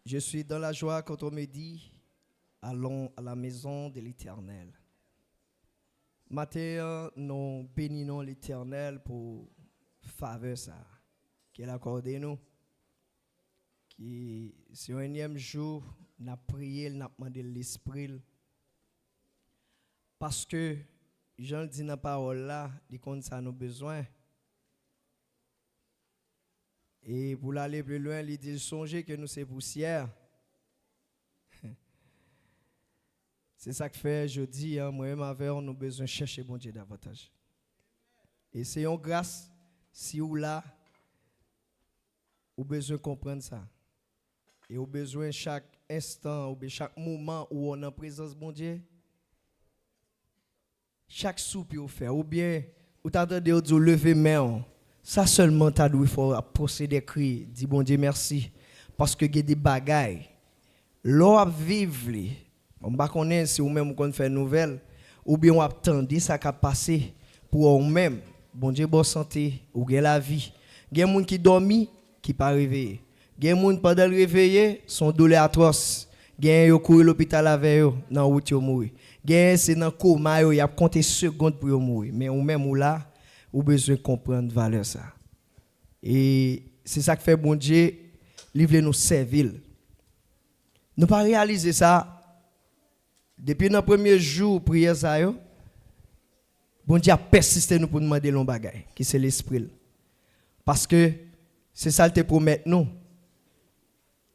Je suis dans la joie quand on me dit, allons à la maison de l'Éternel. Matin, nous bénissons l'Éternel pour faveur ça qu'il a accordé nous. Qui, c'est un énième jour, nous avons prié, nous avons demandé l'Esprit. Parce que, Jean dit dans la parole là, il compte ça nos besoins. Et pour aller plus loin, il dit songez que nous c'est poussière. C'est ça que fait, je dis, moi-même avec nous avons besoin de chercher bon Dieu davantage. Et c'est une grâce, si vous là, vous avez besoin de comprendre ça. Et vous avez besoin chaque instant, ou chaque moment où on est en présence de bon Dieu, chaque soupe vous fait, ou bien vous t'attendez de lever main. Ça seulement t'as dû faire poser des cris, dire bon Dieu merci parce que il y a des bagailles. L'on a vivre, on va connaître si ou même qu'on fait nouvelle ou bien on attendre ça qui a passé pour vous même. Bon Dieu bonne santé ou gain la vie. Il y a des gens qui dormi qui pas réveillé. Il y a des gens pendant le réveiller sont douleur atroce. Il y a des gens qui couru l'hôpital avec eux dans route yo mourir. Il y a c'est dans coma yo y a compté secondes pour mourir. Mais ou même ou là ou besoin de comprendre valeur ça. Et c'est ça que fait bon Dieu, livre nous servir. Nous pas réaliser ça depuis notre premier jour prière ça yo. Bon Dieu a persisté nous pour nous demander l'on bagaille qui c'est l'esprit. Parce que c'est ça le te promet nous.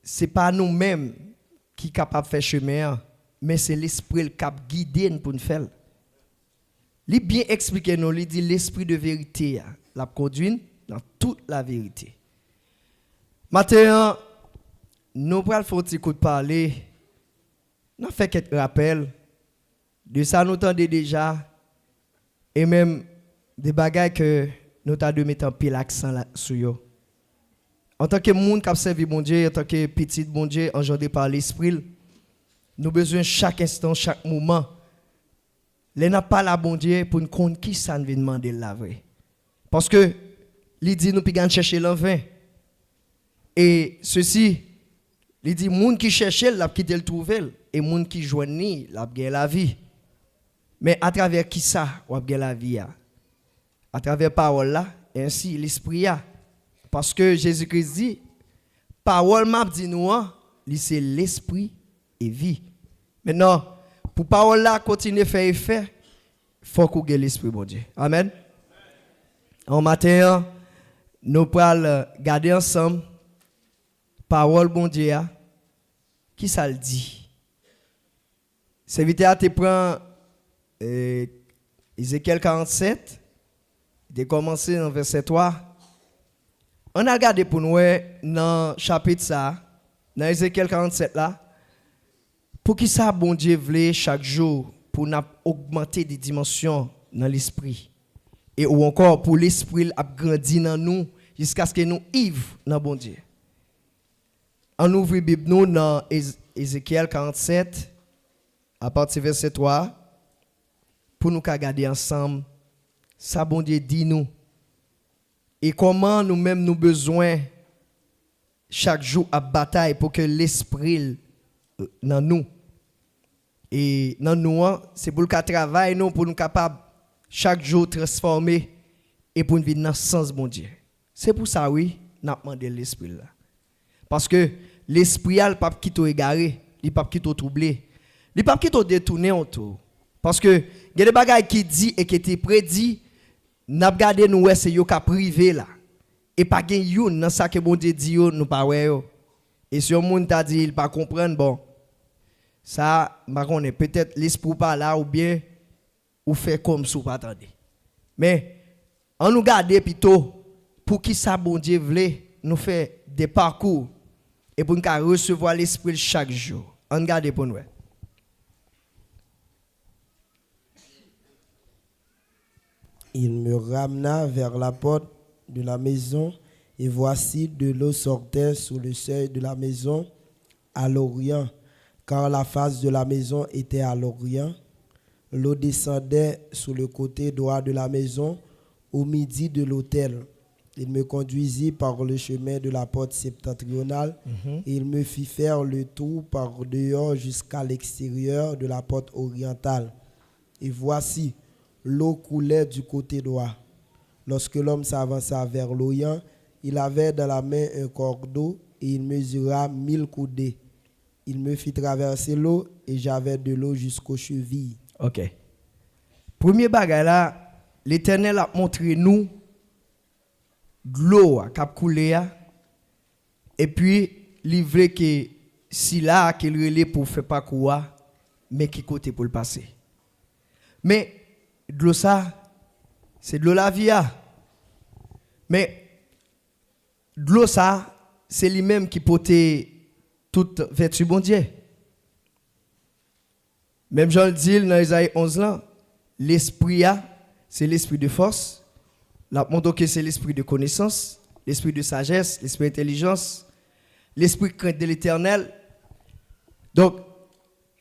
C'est pas nous-mêmes qui capable faire chemin mais c'est l'esprit qui a guidé nous pour nous faire. Il bien expliqué nous, il dit l'esprit de vérité la conduit dans toute la vérité. Maintenant, nous allons faire un petit coup de parler. Nous fait quelques rappels de ça nous entendons déjà et même des bagages que nous avons de mettre en pile l'accent sur eux. En tant que monde qui a servi bon Dieu, en tant que petit bon Dieu engendré par l'esprit, nous avons besoin chaque instant, chaque moment. Les n'a pas la bon Dieu pour nous connaître qui ça nous vient demander la vraie. Parce que il dit nous pouvons chercher l'envin. Et ceci, il dit monde qui cherche l'a quitter le trouver et monde qui joignit l'a gagner la vie. Mais à travers qui ça on gagner la vie à travers parole là ainsi l'esprit a. Parce que Jésus-Christ dit parole m'a dit nous c'est l'esprit et vie. Maintenant pour parole là continuer à faire effet, il faut qu'on ait l'esprit bon Dieu. Amen. En matin, nous allons garder ensemble parole bon Dieu. Qui ça le dit? Serviteur te prend Ézéchiel 47, de commencer dans verset 3. On a regardé pour nous dans le chapitre ça, dans Ézéchiel 47 là. Pour qui ça, bon Dieu, voulait chaque jour pour nous augmenter des dimensions dans l'esprit. Et ou encore pour l'esprit a grandi dans nous jusqu'à ce que nous vivons dans bon Dieu. On ouvre la Bible nous dans Ézéchiel 47, à partir du verset 3, pour nous regarder ensemble, ça bon Dieu dit nous. Et comment nous-mêmes nous besoin chaque jour à bataille pour que l'esprit dans nous. Et dans nous, c'est pour le travail, nous, pour nous capables chaque jour transformer et pour nous vivre dans le sens bon Dieu. C'est pour ça, oui, nous avons demandé l'esprit là. Parce que l'esprit, il ne peut pas quitter égaré, il ne peut pas quitter troublé, il ne peut pas quitter détourné autour. Parce que il y a des bagages qui dit et qui étaient prédits, nous avons gardé nous, c'est yo ka privé là. Et pas gen youn dans ça que bon Dieu dit, nous pas ouais. Et si on monde t'a dit, il pas comprendre, bon. Ça, on est peut-être l'esprit pas là ou bien ou fait comme si vous pas attendez. Mais on nous garde plutôt pour qui ça bon Dieu voulait nous faire des parcours et pour nous recevoir l'esprit chaque jour. On garde pour nous. Il me ramena vers la porte de la maison et voici de l'eau sortait sous le seuil de la maison à l'orient. Car la face de la maison était à l'orient, l'eau descendait sous le côté droit de la maison au midi de l'autel. Il me conduisit par le chemin de la porte septentrionale et il me fit faire le tour par dehors jusqu'à l'extérieur de la porte orientale. Et voici, l'eau coulait du côté droit. Lorsque l'homme s'avança vers l'Orient, il avait dans la main un cordeau et il mesura 1000 coudées. Il me fit traverser l'eau et j'avais de l'eau jusqu'aux chevilles. OK. Premier bagage là, l'Éternel a montré nous de l'eau qui a coulé et puis livré que si là qu'il relais pour faire parcours mais qui côté pour le passer. Mais de l'eau ça c'est de l'eau la vie. Mais de l'eau ça c'est lui-même qui portait toute vertu bon Dieu. Même Jean le dit dans Isaïe 11 là, l'esprit c'est l'esprit de force. La montre que c'est l'esprit de connaissance, l'esprit de sagesse, l'esprit d'intelligence, l'esprit crainte de l'Éternel. Donc,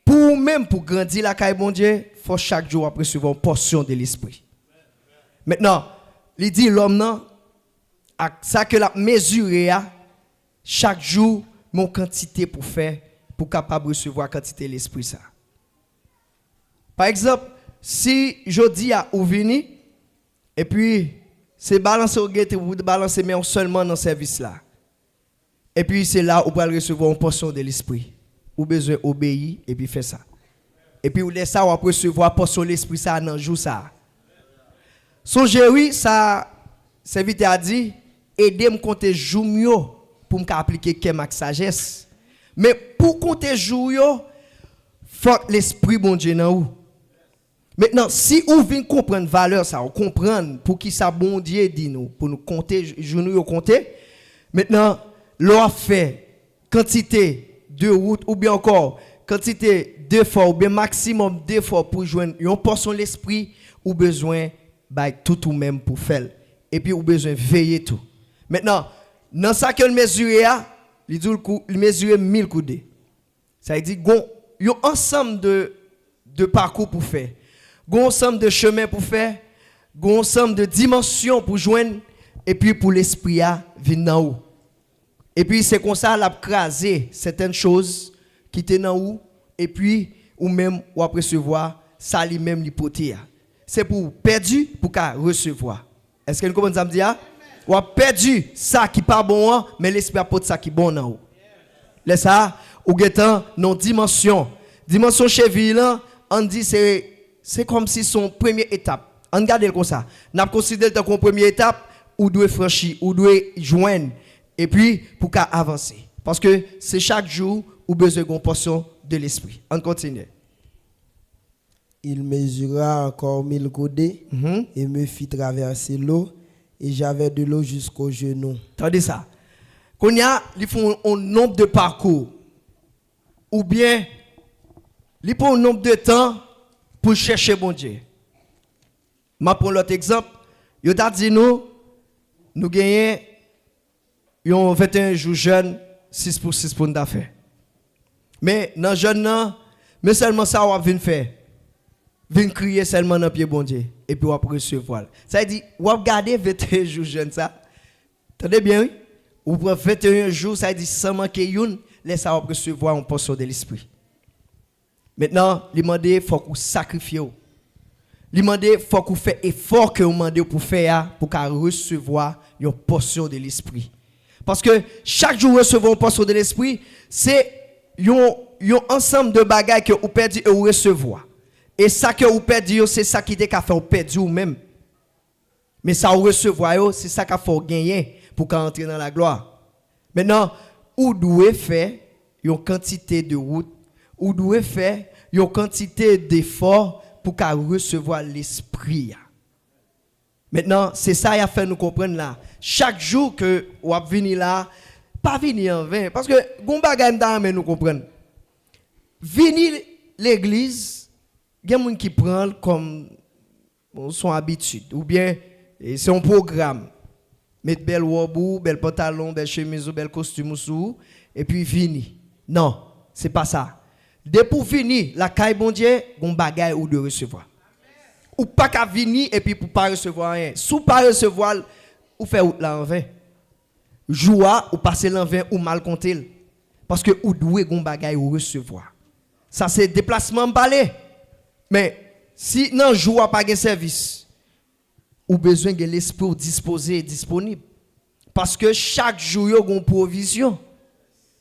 pour grandir la caille bon Dieu, il faut chaque jour recevoir une portion de l'esprit. Maintenant, il dit l'homme non, ça que la mesurer chaque jour mon quantité pour faire pour capable recevoir quantité de l'esprit ça. Par exemple, si je dis à ou vini et puis c'est balancer au guette ou balancer mais seulement dans service là. Et puis c'est là où vous allez recevoir une portion de l'esprit. Vous besoin obéir et puis faire ça. Et puis vous laissez ça, vous allez recevoir une portion de l'esprit ça dans jour ça. Songez oui, ça serviteur a dit aider me compter jour mieux pour me appliquer qu'est ma sagesse. Mais pour compter jour yo, faut l'esprit bon Dieu dans vous. Maintenant, si vous venez comprendre valeur ça, vous comprendre pour qui ça bon Dieu dit nous, pour nous compter, nous compter. Maintenant, l'on fait quantité de route ou bien encore quantité d'efforts ou bien maximum d'efforts pour joindre une portion de l'esprit ou besoin tout ou même pour faire. Et puis ou besoin veiller tout. Maintenant, dans ça que le mesurer il dit il mesure 1000 coudées. Ça veut dire il y a un ensemble de parcours pour faire. Un ensemble de chemins pour faire, un ensemble de dimensions pour joindre et puis pour l'esprit à venir dans haut. Et puis c'est comme ça l'a craser certaines choses qui étaient dans haut et puis ou même ou après recevoir ça lui-même l'hypothèse. C'est pour perdu pour qu'à recevoir. Est-ce que vous comprenez ça me dire? Ou a perdu ça qui pas bon mais l'esprit apporte ça qui bon dans haut. Laisse ça ou getan non dimension cheville là on dit c'est comme si son première étape. On regarde comme ça. N'a considéré comme première étape ou doit franchir ou doit joindre et puis pour qu'à avancer. Parce que c'est chaque jour où besoin d'une portion de l'esprit. On continue. Il mesura encore 1000 coudées et me fit traverser l'eau et j'avais de l'eau jusqu'aux genoux. Attendez ça. Quand ils font un nombre de parcours ou bien ils font un nombre de temps pour chercher bon Dieu. Je prends l'autre exemple. Yo t'a dit nous gagnons 21 jours jeunes 6 pour 6 pour d'affaires. Mais dans jeune mais seulement ça on vient faire. Vient crier seulement dans pied bon Dieu et puis on va recevoir. Ça veut dire on va garder 21 jours jeunes ça. Attendez bien oui. Ou pour 21 jours ça veut dire sans manquer une laisse ça recevoir une portion de l'esprit. Maintenant, il demande faut qu'on sacrifie. Il demande faut qu'on fait effort que vous demandez pour faire pour recevoir une portion de l'esprit. Parce que chaque jour recevoir une portion de l'esprit, c'est un ensemble de bagages que vous perdez et vous recevez. Et ça que vous perdez, c'est ça qui est fait vous perdre vous-même. Mais ça vous recevez, c'est ça qu'il faut gagner pour entrer dans la gloire. Maintenant, vous devez faire une quantité de route, vous devez faire une quantité d'efforts pour recevoir l'esprit. Maintenant, c'est ça qui a fait nous comprendre là. Chaque jour que vous venez là, pas venir en vain. Parce que, nous comprendre. Venir l'église, il y a des gens qui prennent comme son habitude. Ou bien, c'est un programme. Mettre belle robe, bel pantalon, belle chemise, bel costume, et puis venir. Non, c'est pas ça. Dès pour venir, la caille bon Dieu, on bagaille ou de recevoir. Ou pas qu'à venir et puis pour pas recevoir rien. Si pas recevoir ou fait route là en vain. Joua ou passer l'en vain ou mal compter. Parce que ou doué gon bagay ou recevoir. Ça c'est déplacement balé. Mais si non joua pas gen service, ou besoin de l'esprit disposé et disponible. Parce que chaque jour yo gon provision.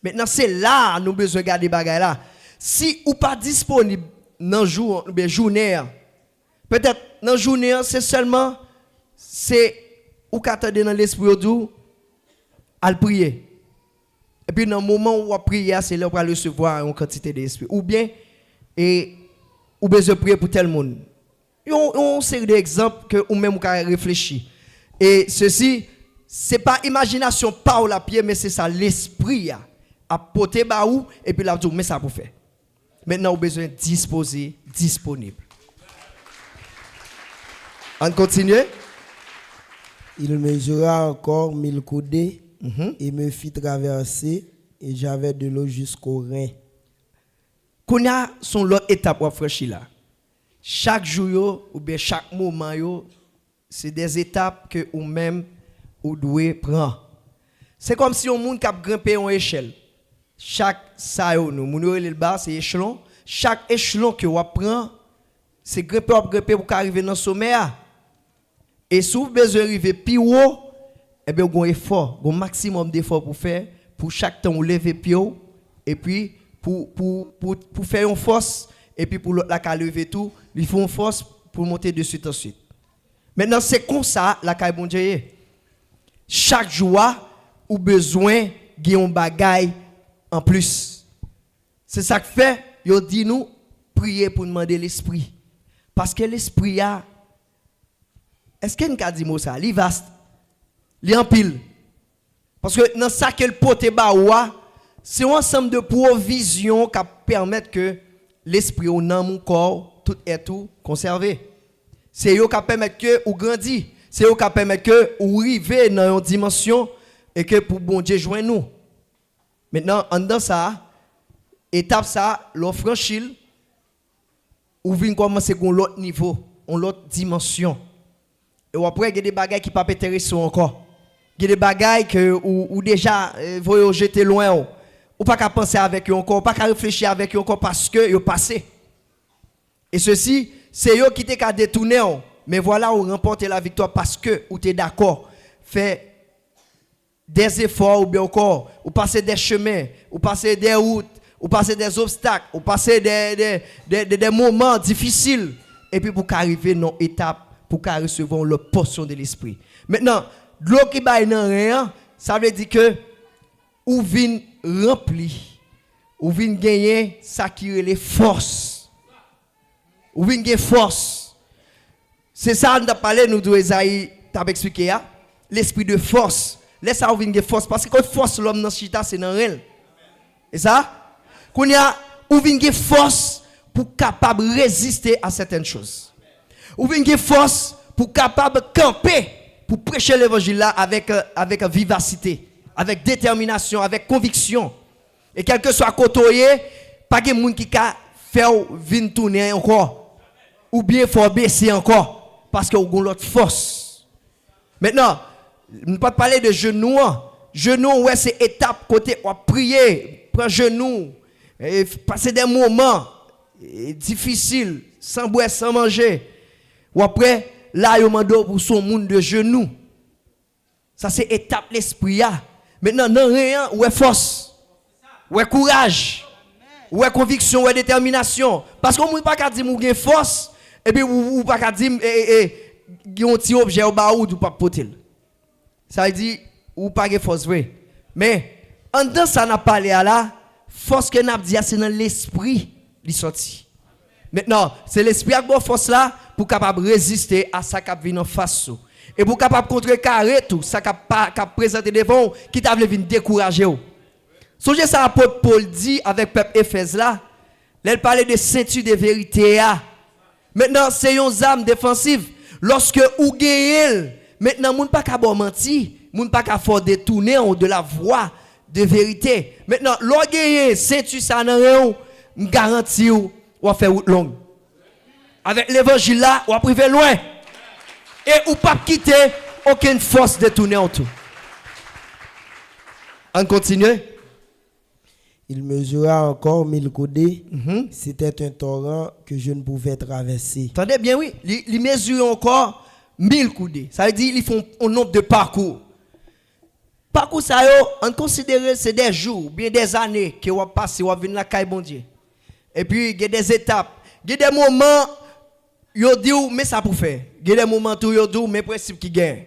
Maintenant c'est là nous besoin garder bagay là. Si ou pas disponible dans jour bien journée, peut-être dans journée c'est seulement c'est ou qu'attendre dans l'esprit du à prier. Et puis dans le moment où on prie, c'est là où on va recevoir une quantité d'esprit. Ou bien ou besoin prier pour tel monde. On série d'exemples que ou même on réfléchir. Et ceci c'est pas imagination par la pied mais c'est ça l'esprit a porter ba ou et puis là mais ça pour faire. Maintenant on besoin disposer, disponible. On continue. Il mesura encore 1000 coudées et me fit traverser et j'avais de l'eau jusqu'au rein. Qu'on a son l'autre étape pour franchir là. Chaque jour ou bien chaque moment c'est des étapes que ou même ou doit prendre. C'est comme si on monde qui a grimpé en échelle. Chaque ça nous moun le bas c'est échelon, chaque échelon que on prend c'est grimper pour arriver dans le sommet. Et si vous besoin d'arriver plus haut, eh bien, vous avez un effort, un maximum d'effort pour faire, pour chaque temps vous lever plus haut, et puis pour faire une force, et puis pour la lever tout, il faut une force pour monter de suite ensuite. Maintenant, c'est comme ça, la caille bon Dieu. Chaque jour, vous avez besoin d'un bagage en plus. C'est ça que fait, il dit nous, prier pour demander l'esprit. Parce que l'esprit a. Est-ce qu'il y a un dit ça? Il est vaste. Il est en pile. Parce que dans ça que le pote baoua, c'est un ensemble de provisions qui permettent que l'esprit au dans mon corps tout est tout conservé. C'est eux qui permettent que ou grandit. C'est eux qui permettent que ou arriver dans une dimension et que pour bon Dieu joindre nous. Maintenant en dans ça étape ça l'on franchit ou vient commencer à l'autre niveau, à l'autre dimension. Et après, il y a des bagages qui ne sont pas intéressants encore. Il y a des bagages que ou déjà vous jeter loin. Ou pas qu'à penser avec eux encore, ou pas qu'à réfléchir avec eux encore parce que ils passé. Et ceci, c'est eux qui t'ont détourné. Mais voilà, on remporte la victoire parce que vous êtes d'accord. Fait des efforts ou bien encore, ou passer des chemins, ou passer des routes, ou passer des obstacles, ou passer des moments difficiles. Et puis pour qu'arriver dans une étape, pour qu'à recevoir la portion de l'esprit. Maintenant, l'eau qui baille dans rien, ça veut dire que ou vient rempli, ou vient gagner ça qui est les forces. Ou vient gagner force. C'est ça on a parlé nous de Esaïe, t'as expliqué l'esprit de force. Laisse ça ou vient gagner force parce que quand force l'homme dans chita c'est dans réel. Et ça qu'on y a ou vient gagner force pour capable résister à certaines choses. Ou bien une force pour capable camper pour prêcher l'évangile là avec vivacité, avec détermination, avec conviction. Et quel que soit côtoyé, pas de monde qui a fait venir tourner encore ou bien faut baisser encore parce que vous avez l'autre force. Maintenant, on ne peut pas parler de genoux. Genoux ouais c'est étape côté on prier, prendre genoux, passer des moments difficiles sans boire, sans manger. Ou après, là, il m'a pour son monde de genoux. Ça, c'est étape l'esprit. Maintenant, non, rien, ou est force, ou est courage, ou est conviction, ou est détermination. Parce qu'on ne peut pas dire que vous avez force, et puis vous ne pouvez pas dire que vous avez un petit objet au bas ou pas porter. Ça veut dire que vous n'avez pas force, vrai. Mais, en dedans, ça n'a pas parlé à la force que nous avons dit, c'est dans l'esprit qui sorti. Maintenant, c'est l'esprit qui a force là pour capable résister à ça qui vient en face. Et pour capable contrecarrer tout ça qui a présenté devant qui t'a voulu venir décourager. Songez ça l'apôtre Paul dit avec peuple Éphèse là, il parlait de ceinture de vérité. Maintenant, c'est une arme défensive. Lorsque vous gagnez, maintenant, vous ne pouvez pas mentir, vous ne pouvez pas faire détourner de la voie de vérité. Maintenant, lorsque vous gagnez, ceinture ça n'a rien, je garantis ou va faire route longue. Avec l'évangile là, on va priver loin. Et ou pas quitter aucune force détournée autour. On continue. Il mesura encore 1000 coudées. C'était un torrent que je ne pouvais traverser. Attendez bien, oui. Ils mesurent encore 1000 coudées. Ça veut dire qu'ils font un nombre de parcours. Parcours, ça, on considère c'est des jours, bien des années que vous passez, vous venez la caille bon Dieu. Et puis, il y a des étapes. Il y a des moments, vous dites, mais ça pour faire. Il y a des moments où vous dites, mais le principe qui gagne.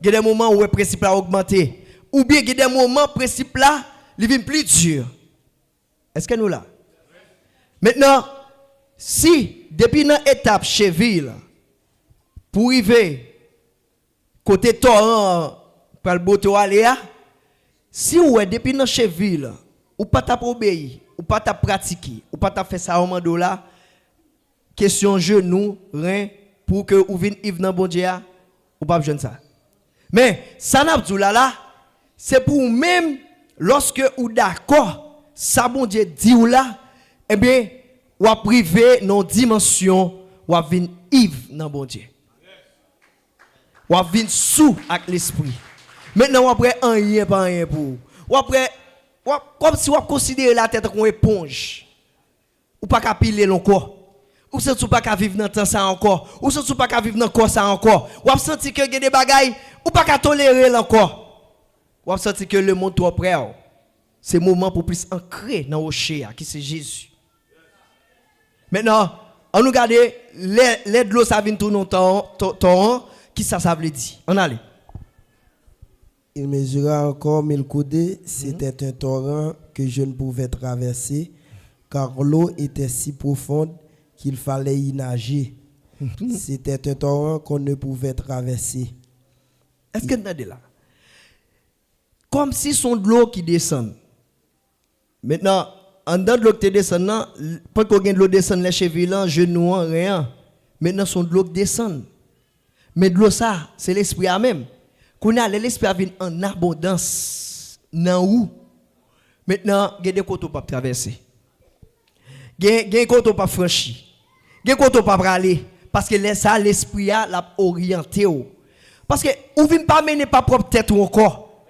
Il y a des moments où le principe a augmenté. Ou bien, il y a des moments où le principe là, il devient plus dur. Est-ce que nous là? Maintenant, si, depuis une étape chez ville, pour arriver côté torrent, pour le boto aller, si vous êtes depuis une chez ville, ou pas t'a obéir, ou pas t'a pratiquer, ou pas t'a fait ça au moment là, question genou, rein, pour que vous veniez vivre dans bon Dieu, ou pas besoin de ça. Mais, ça n'a pas là, c'est pour même, lorsque vous d'accord, ça bon Dieu dit ou là, eh bien, ou à privé dans dimension, ou à venir vivre dans bon Dieu. Ou à venir sous avec l'esprit. Maintenant, après, rien, pas rien pour vous. Ou après, comme si vous considérez la tête comme une éponge. Ou pas qu'à piler encore. Ou si vous pas qu'à vivre dans le temps ça encore. Ou si vous pas qu'à vivre dans le corps ça encore. Ou vous senti que il y a des bagailles, ou pas qu'à tolérer encore. Ou vous senti que le monde trop près. C'est le moment pour plus ancrer dans le rocher qui c'est Jésus. Maintenant, on nous regarde les de l'eau ça vient tout longtemps. Qui ça veut dire? On allait. Il mesura encore 1000 coudées. C'était un torrent que je ne pouvais traverser, car l'eau était si profonde qu'il fallait y nager. C'était un torrent qu'on ne pouvait traverser. Est-ce que vous entendez là? Comme si son de l'eau qui descend. Maintenant, en dedans de l'eau qui descend, pas qu'on ait de l'eau descend les chevilles, genoux, rien. Maintenant, son de l'eau qui descend. Mais de l'eau ça, c'est l'esprit à même. Qu'on a l'esprit vient en abondance. Nan où? Maintenant, il y a des côtés pas traverser. Il y a des côtés pas franchir. Il y a des côtés pas aller parce que ça l'esprit a l'a orienté. Parce que ou vient pas mener pas propre tête ou encore.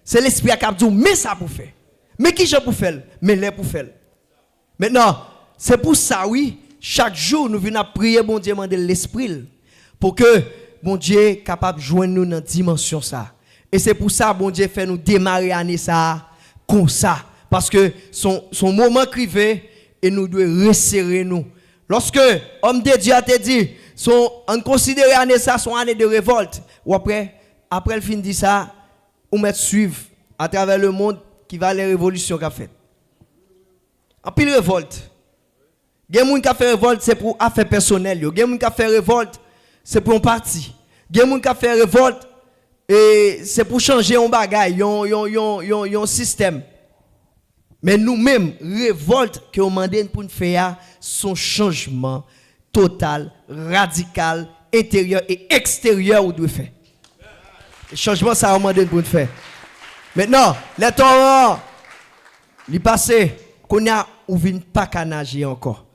C'est l'esprit qui a dit mais ça pour faire. Mais qui je pour faire? Mais les pour faire. Maintenant, c'est pour ça oui, chaque jour nous venons prier bon Dieu demander l'esprit pour que bon Dieu est capable de joindre nous dans dimension ça. Et c'est pour ça bon Dieu fait nous démarrer année ça comme ça parce que son moment crivé et nous devons resserrer nous. Lorsque homme de Dieu a te dit on considère année ça son année de révolte ou après le fin de ça on met suivre à travers le monde qui va les révolutions qu'a fait. En pile révolte. Il y a des gens qui ont fait révolte c'est pour affaires personnelles, il y a des gens qui ont fait révolte c'est pour un parti. Il y a des gens qui ont fait révolte et c'est pour changer un bagage, un système. Mais nous-mêmes, révolte que nous demandons pour nous faire, son changement total, radical, intérieur et extérieur où nous devons faire. Le changement, ça nous demande pour nous faire. Maintenant, les torrents, les passés, qu'on a ouvert pas qu'à nager encore.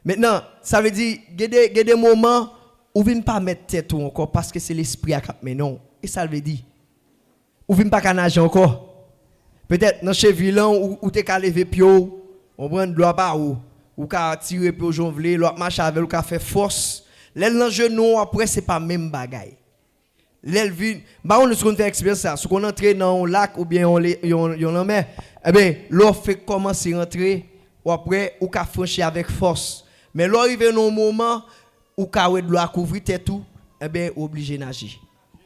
Maintenant, ça veut dire qu'il y a des moments où vous ne pas mettre tête encore parce que c'est l'esprit à cap mais non et ça veut dire ou vous ne pas nager encore peut-être dans chez vilain ou t'es qu'à lever pio on prend de l'eau pas ou qu'à tirer pio jonvler l'autre marche avec ou qu'à faire force l'aile dans genou après c'est pas même bagaille l'aile vient bah on nous fait expérience ça ce qu'on entre dans un lac ou bien on en mer eh ben l'eau fait commencer rentrer ou après ou qu'à franchir avec force mais l'eau arrive dans un moment ou ka de l'eau couvrir tête tout eh ben obligé nager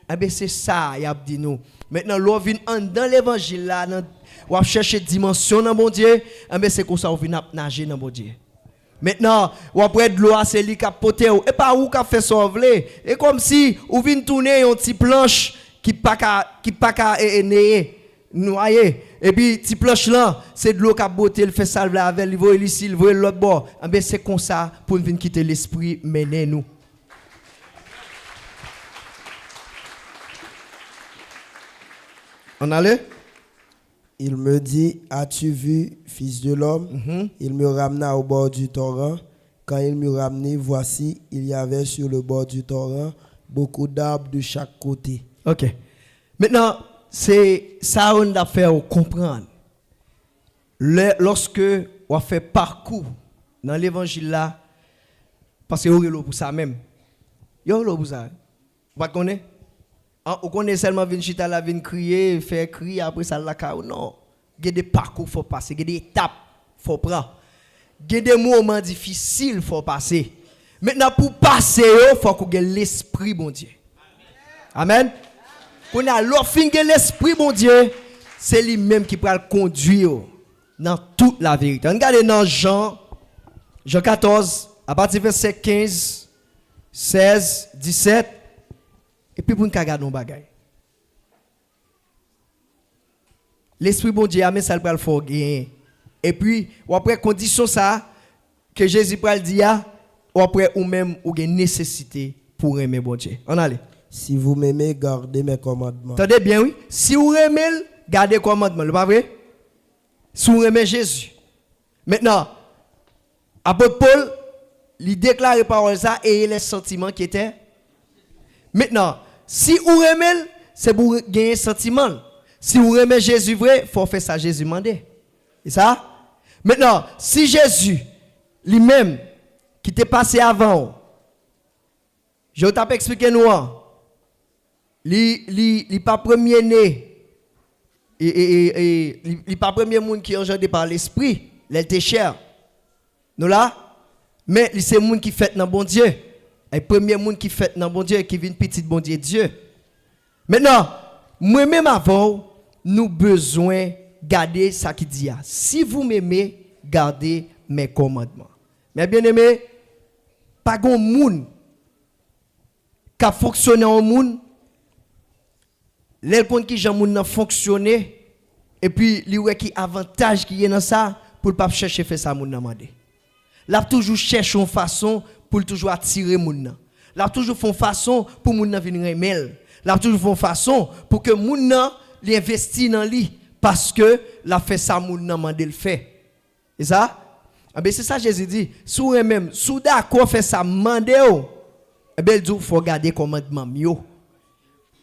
eh ben c'est ça y a dit nous maintenant l'eau vient dans l'évangile là ou chercher dimension dans bon Dieu eh ben c'est comme ça on vient nager dans bon Dieu maintenant ou après de l'eau c'est lui qui poté et pas ou qui fait sauver et comme si ou vient tourner une petite planche qui pas noyer et puis petite planche là c'est de l'eau qui a beauté il fait salver avec il voit ici il voit l'autre bord eh ben c'est comme ça pour venir quitter l'esprit mener nous on allait il me dit as-tu vu fils de l'homme il me ramena au bord du torrent quand il me ramenait voici il y avait sur le bord du torrent beaucoup d'arbres de chaque côté OK. Maintenant, c'est ça on a fait comprendre. Lorsque on fait parcours dans l'évangile là, parce que vous avez pour ça même. Vous avez pour ça. Vous connaissez? On connaît seulement venir chita la venir crier, faire crier après ça la caou. Non. Il y a des parcours faut passer, il y a des étapes faut prendre. Il y a des moments difficiles faut passer. Maintenant pour passer, il faut qu'on ait l'esprit bon Dieu. Amen. Qu'on a l'offre l'esprit bon Dieu, c'est lui-même qui va le conduire dans toute la vérité. Regardez dans Jean 14 à partir du verset 15, 16, 17 et puis pour nous regarder nos bagages. L'esprit bon Dieu a mis ça le faire gagner. Et puis après condition ça que Jésus pral dire ou après ou même ou une nécessité pour aimer bon Dieu. On allez. Si vous m'aimez, gardez mes commandements. Attendez bien, oui. Si vous aimez, gardez les commandements. C'est pas vrai? Si vous aimez Jésus. Maintenant, apôtre Paul, il déclare les paroles ça et les sentiments qui étaient. Maintenant, si vous aimez, c'est pour gagner sentiment. Si vous aimez Jésus vrai, il faut faire ça Jésus mandé. C'est ça? Maintenant, si Jésus, lui-même, qui t'est passé avant, je t'ai expliqué nous. Il pas premier né il pas premier monde qui est engendré par l'esprit, il était cher. Nous là, mais c'est monde qui fait dans bon Dieu. Et premier monde qui fait dans bon Dieu qui vient petit bon Dieu Dieu. Maintenant, moi même avant, nous besoin garder ça qui dit. Si vous m'aimez, gardez mes commandements. Mais bien aimé, pas grand monde qui a fonctionné en monde. Les comptes qui j'en moun fonctionner et puis li wè qui avantage qui est dans ça pour pas chercher faire ça moun nan mandé. L'a toujours cherche une façon pour toujours attirer moun nan. L'a toujours font façon pour moun nan venir aimer. L'a toujours font façon pour que moun nan li investi dans lui parce que l'a fait ça moun nan mandé le fait. Et ça ben c'est ça Jésus dit, sou même sou d'accord fait ça mandé ou et ben il dit faut garder commandement mieux.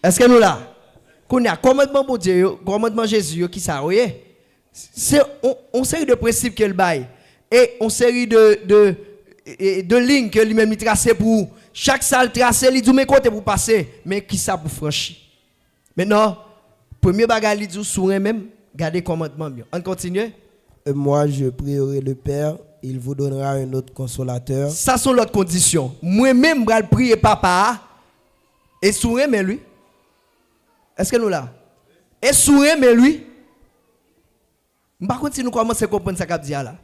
Est-ce que nous là qu'on a commandement pour Dieu, commandement Jésus qui ça voyez. C'est on série de principes qu'il bail et on série de lignes que lui-même il tracé pour chaque salle tracé, il dit mais côté pour passer, mais qui ça pour franchir. Maintenant, premier bagage il dit sur même garder commandement mieux. On continue. Et moi je prierai le Père, il vous donnera un autre consolateur. Ça sont l'autre condition. Moi-même je vais prier papa et sourire mais lui. Est-ce que nous là? Et sourire mais lui. Par contre si nous commençons à comprendre ça qu'a dit là.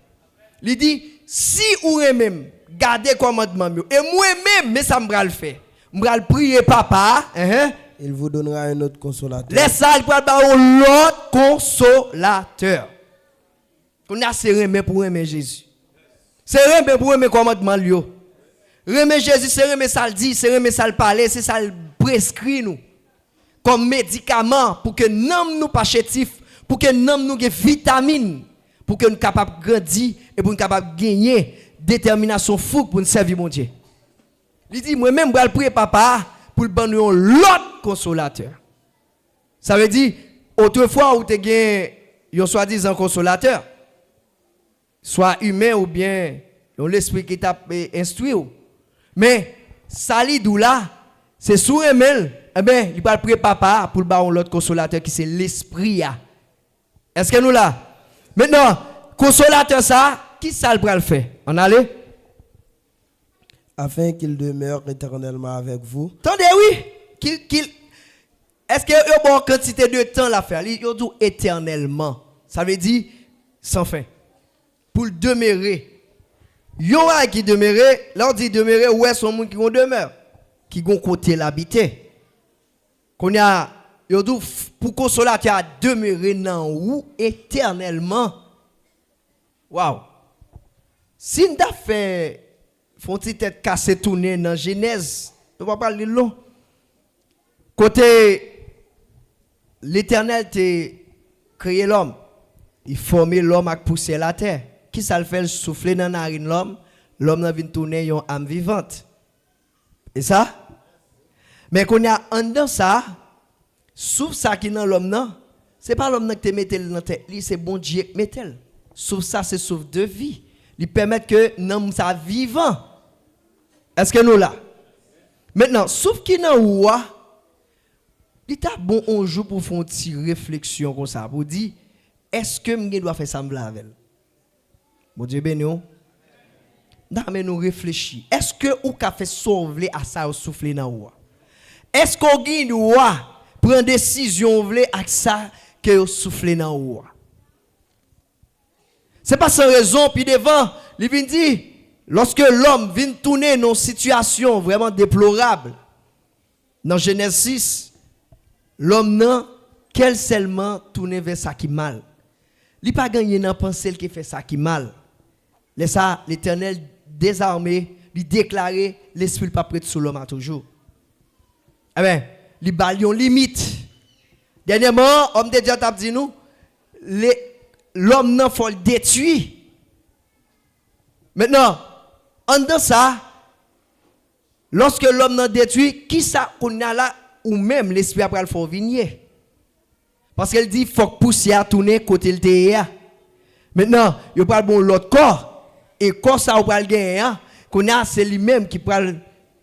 Il dit si ou même garder commandement mieux et moi-même mais ça me va le faire. Je vais prier papa, il vous donnera un autre consolateur. Laisse ça il va avoir l'autre consolateur. On a c'est remet pour aimer Jésus. C'est remet pour aimer commandement lui. Remet Jésus, c'est remet ça le dit, c'est remet ça le parler, c'est ça le prescrit nous. Comme médicament pour que nous nous pas chétif, pour que nous nous vitamines, pour que nous capable grandir et pour nous capable gagner détermination fougue pour nous servir mon Dieu. Il dit moi même je vais prier papa pour donner l'autre consolateur. Ça veut dire autrefois où tu gagné un soi-disant consolateur, soit humain ou bien l'esprit qui t'a instruit. Mais ça li dou là, c'est sous remel. Eh bien, il va prier papa pour le baron l'autre consolateur qui c'est l'esprit. Est-ce que nous là? Maintenant, consolateur ça, qui ça le faire? On allait? Afin qu'il demeure éternellement avec vous. Attendez, oui. Est-ce qu'il y a une bonne quantité de temps à faire? Il y a dit éternellement. Ça veut dire sans fin. Pour demeurer. Il y a qui demeurer. Là on dit demeurer, où est son monde qui demeure? Qui vont côté l'habiter. Qu'on a pour consolateur demeurer dans où éternellement. Waouh. Si nous avons fait font tête cassée tourner dans Genèse, on va parler long. Côté l'Éternel a créé l'homme, il formé l'homme à pousser la terre. Qui ça le fait souffler dans la narine l'homme, l'homme vient tourner une âme vivante. Et ça? Mais qu'on a en dedans ça, Sauf ça qui dans l'homme non, c'est pas l'homme qui te mette dans tête, c'est bon Dieu qui mette. Sauf ça c'est sauf de vie. Il permet que nous ça vivant. Est-ce que nous là? Maintenant, sauf qui dans ouah, il t'a bon un jour pour faire une petite réflexion comme ça pour dire est-ce que je dois faire ça avec elle? Bon Dieu béni. Mais nous réfléchir. Est-ce que ou qu'a fait sauver à ça ou souffler dans ouah? Est-ce qu'on doit prendre décision avec ça que vous soufflez dans ou? C'est pas sans raison puis devant, il vient dire lorsque l'homme vient tourner dans une situation vraiment déplorable. Dans Genèse 6, l'homme n'a quel seulement tourner vers ça qui mal. Il pas gagné dans penser qui fait ça qui mal. Laisse ça l'Éternel désarmé, lui déclarer l'esprit pas prêt sous l'homme à toujours. Eh bien, les balions limite. Dernièrement, homme de Dieu t'a dit nous, l'homme n'a faut le détruire. Maintenant, en dans ça, lorsque l'homme n'a détruit, qui ça qu'on a là ou même l'esprit après le faut venir. Parce qu'elle dit faut que poussière tourner côté le terre. Maintenant, il prend bon l'autre corps et corps ça ou pral gagner qu'on a c'est lui-même qui pral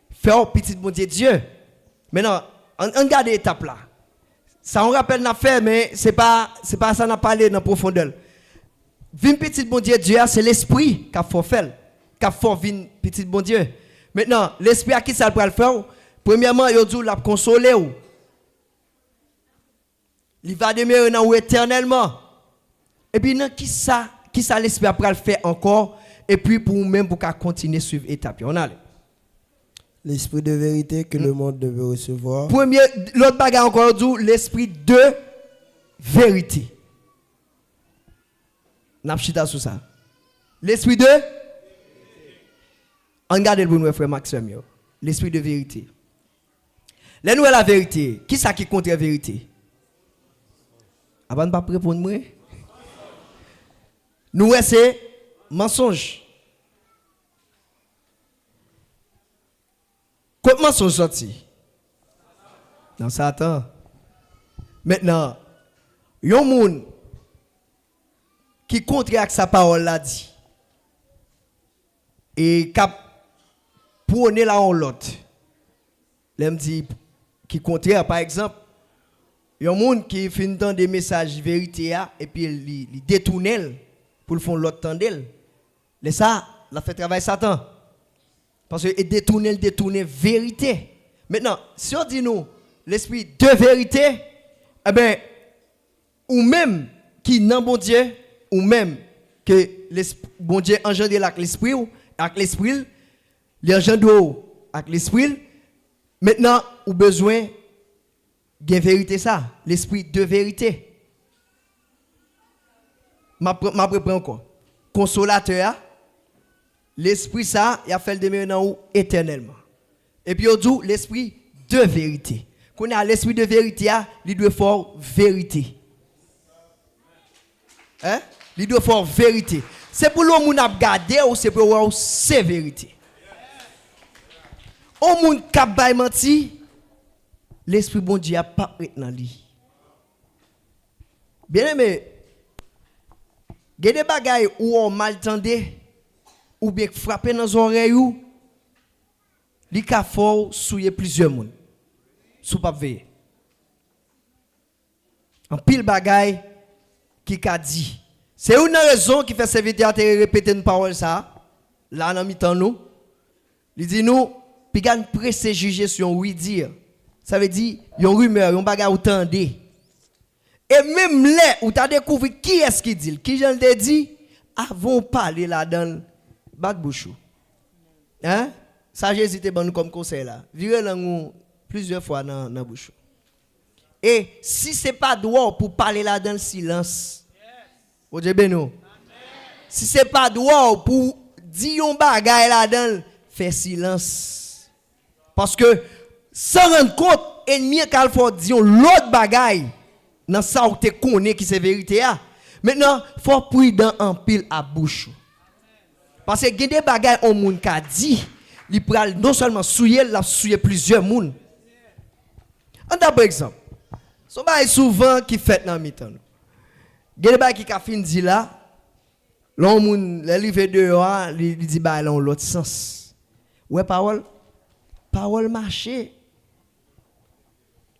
faire petit bon Dieu. Maintenant, on regarde l'étape là. Ça on rappelle n'a fait mais c'est pas ça n'a parlé dans profondeur. Vin petit bon Dieu, c'est l'esprit qui a fait faire, qui a fait vin petit bon Dieu. Maintenant, l'esprit à qui ça va le faire? Premièrement, il dit la consoler ou. Il va demeurer dans ou éternellement. Et puis qui ça l'esprit après le faire encore et puis pour nous-mêmes pour continuer suivre étape. On allait. L'esprit de vérité que le monde devait recevoir. Premier, l'autre bagarre encore dit l'esprit de vérité. N'apchita sur ça. L'esprit de regardez le bon frère Maxime. L'esprit de vérité. La nouvelle la vérité. Qui ça qui contre la vérité? Avant de pas répondre moi. Nous c'est mensonge. Comment mensonge sorti? Dans Satan. Maintenant, yon moun qui contre avec sa parole là dit et cap prôner là en l'autre. L'aime dit qui contraire par exemple yon moun qui fin dans des messages vérité et puis il détourne pour le fond l'autre tendel. Mais ça la fait travail Satan. Parce que détourner vérité. Maintenant, si on dit nous l'esprit de vérité, eh bien, ou même qui n'a bon Dieu, ou même que bon Dieu engendre avec l'esprit, l'engendre avec l'esprit, maintenant, ou besoin de vérité ça, l'esprit de vérité. Ma prépare encore. Consolateur, l'esprit ça, il a fait le demeurer dans nous éternellement. Et puis on dit l'esprit de vérité. Quand on a l'esprit de vérité, il doit faire vérité. Hein? Il doit faire vérité. C'est pour l'homme qui a gardé ou c'est pour voir c'est vérité. Au monde qui a menti, l'esprit bon Dieu a pas dans lui. Bien aimé, il y a des bagailles où on maltendait ou bien frapper dans les oreilles ou il a fort souiller plusieurs monde. Sous pas veiller. En pile bagaille qui a dit. C'est une raison qui fait serviteur à te répéter une parole ça. Là dans mi-temps nous. Il dit nous puis gagne pressé juger sur un oui dire. Ça veut dire une rumeur, un bagaille ou tendez. Et même là où tu as découvert qui est-ce qui dit, qui j'en ai dit avant parler là dans bac bouchou. Hein? Ça j'ai hésité bon comme conseil là. Virez là plusieurs fois dans bouchou. Et si c'est pas droit pour parler là dans le silence. Au Dieu béni. Si c'est pas droit pour dire un bagaille là dans faire silence. Parce que sans rendre compte ennemi qu'al faut dire l'autre bagaille dans ça où tu connais qui c'est vérité a. Maintenant, faut prudent en pile à bouche. Parce que il y a des bagailles au monde qui a dit, il pral non seulement souiller, il a souillé plusieurs monde. En par exemple, Son bail souvent qui fait dans mi-temps. Gade bail qui ka fin dit là, l'homme les livre dehors, il dit bail dans l'autre sens. Ouais parole marché.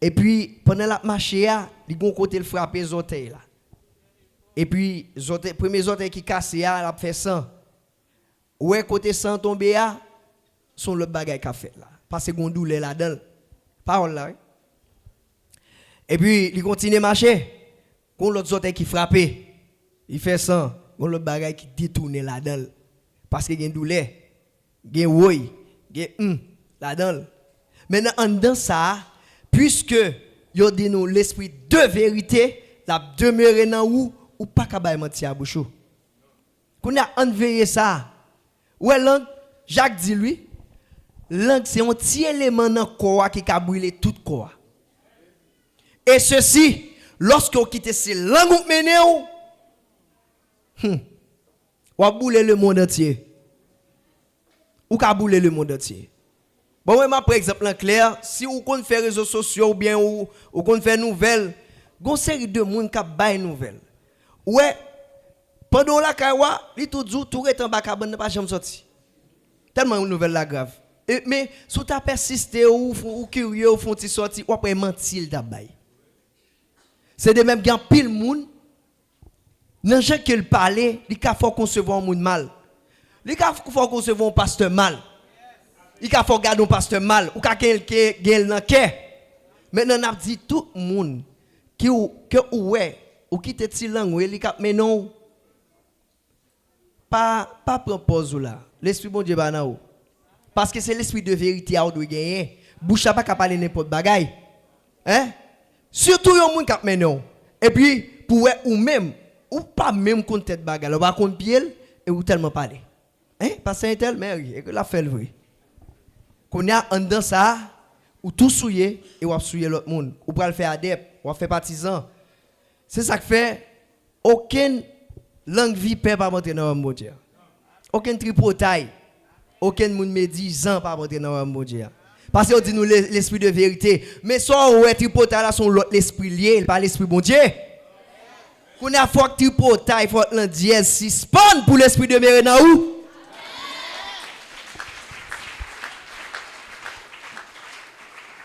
Et puis pendant la marché a, il gon côté le frapper les orteils là. Et puis premier orteil qui casse a, il a fait sang. Ouais côté sang tombé a, son l'autre bagage qu'a fait là. Parce que gon douleur là-dedans. Parole là. Et puis il continue à marcher. Gon l'autre orteil qui frappe. Il fait sang. Gon l'autre bagage qui détourne là-dedans. Parce que gen douleur. Gen woy. Gen là-dedans. Maintenant en dedans ça, puisque yo dit nous l'esprit de vérité, la demeure dans ou pas capable mentir à bouchou. Qu'on a enveillé ça. Ouais langue, Jacques dit lui, langue c'est un petit élément dans corps qui a brûlé tout corps. Et ceci, lorsque vous quittez ces langues ou mené ou bouler le monde entier. Ou ka bouler le monde entier. Bon, moi, par exemple, en clair, si vous comptez faire réseaux sociaux ou bien ou comptez faire nouvelles, gon série de monde qui bail nouvelles. Ouais, pendant la kawa, li tout jour tout est en bas cabane pas jamais sorti. Tellement une nouvelle la grave. Mais si tu as persisté ou curieux ou font sorti, ou après mentir d'abay. C'est de même qu'il y a pile monde dans gens qui parler, il faut concevoir un monde mal. Il faut concevoir un pasteur mal. Il faut garder un pasteur mal ou quelqu'un qui est dans cœur. Maintenant on a dit tout le monde qui ou qui te ti langue il cap mais non pas propose là. L'esprit bon Dieu ba nan ou. Parce que c'est l'esprit de vérité à ou doit gagner. Bouche pas capable parler n'importe bagaille. Hein? Surtout yon moun k'ap menon. Et puis pour ou même ou pas même contre tête bagaille, ou pas contre pied et ou tellement parler. Hein? Parce que tel mais et que la fait le vrai. Qu'on a en dans ça ou tout souiller et ou souiller l'autre monde, ou pas le faire adepte, ou faire partisan. C'est ça que fait aucune langue vipère pas monter dans mon Dieu. Aucun tripotaille, aucun monde médisant pas monter dans mon Dieu. Parce que on dit nous l'esprit de vérité, mais soit ouais tripotaille là sont l'esprit lié, pas l'esprit bon Dieu. Qu'on a faut tripotaille, faut l'en dièse suspend pour l'esprit de vérité dans où?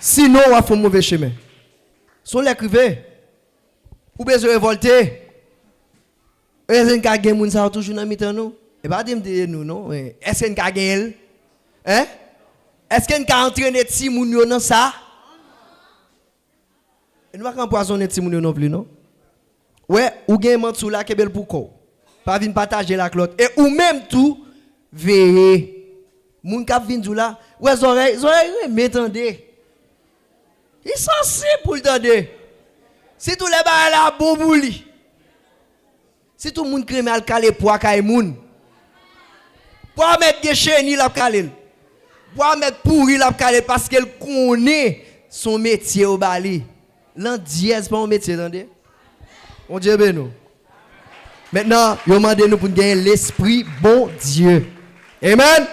Sinon, on va faire un mauvais chemin. Sont l'écrivain. Ou bien se révolter. Est-ce qu'on a gagné ça toujours dans mi-temps nous? Et pas dire nous non. Est-ce qu'on a gagné? Hein? Est-ce qu'on a entraîné ti moun yo dans ça? Et nous va pas empoisonner ti moun yo non plus non. Ouais, ou gagne mantou là kebel pour ko. Pas vinn partager la clotte et ou même tout veiller. Moun k'ap vinn dou là, ouais oreilles m'entendez. Ils sont sensibles pour le tendre. Si tous les barres là bobouli. Si tout le monde crée mal calé pour akay moun. Pour mettre des chenilles la calé. Pour mettre pourri la calé parce qu'elle connaît son métier au Bali. L'an dièse pas un métier attendez. On Dieu ben nous. Maintenant, yo demande nous pour gagner l'esprit bon Dieu. Amen.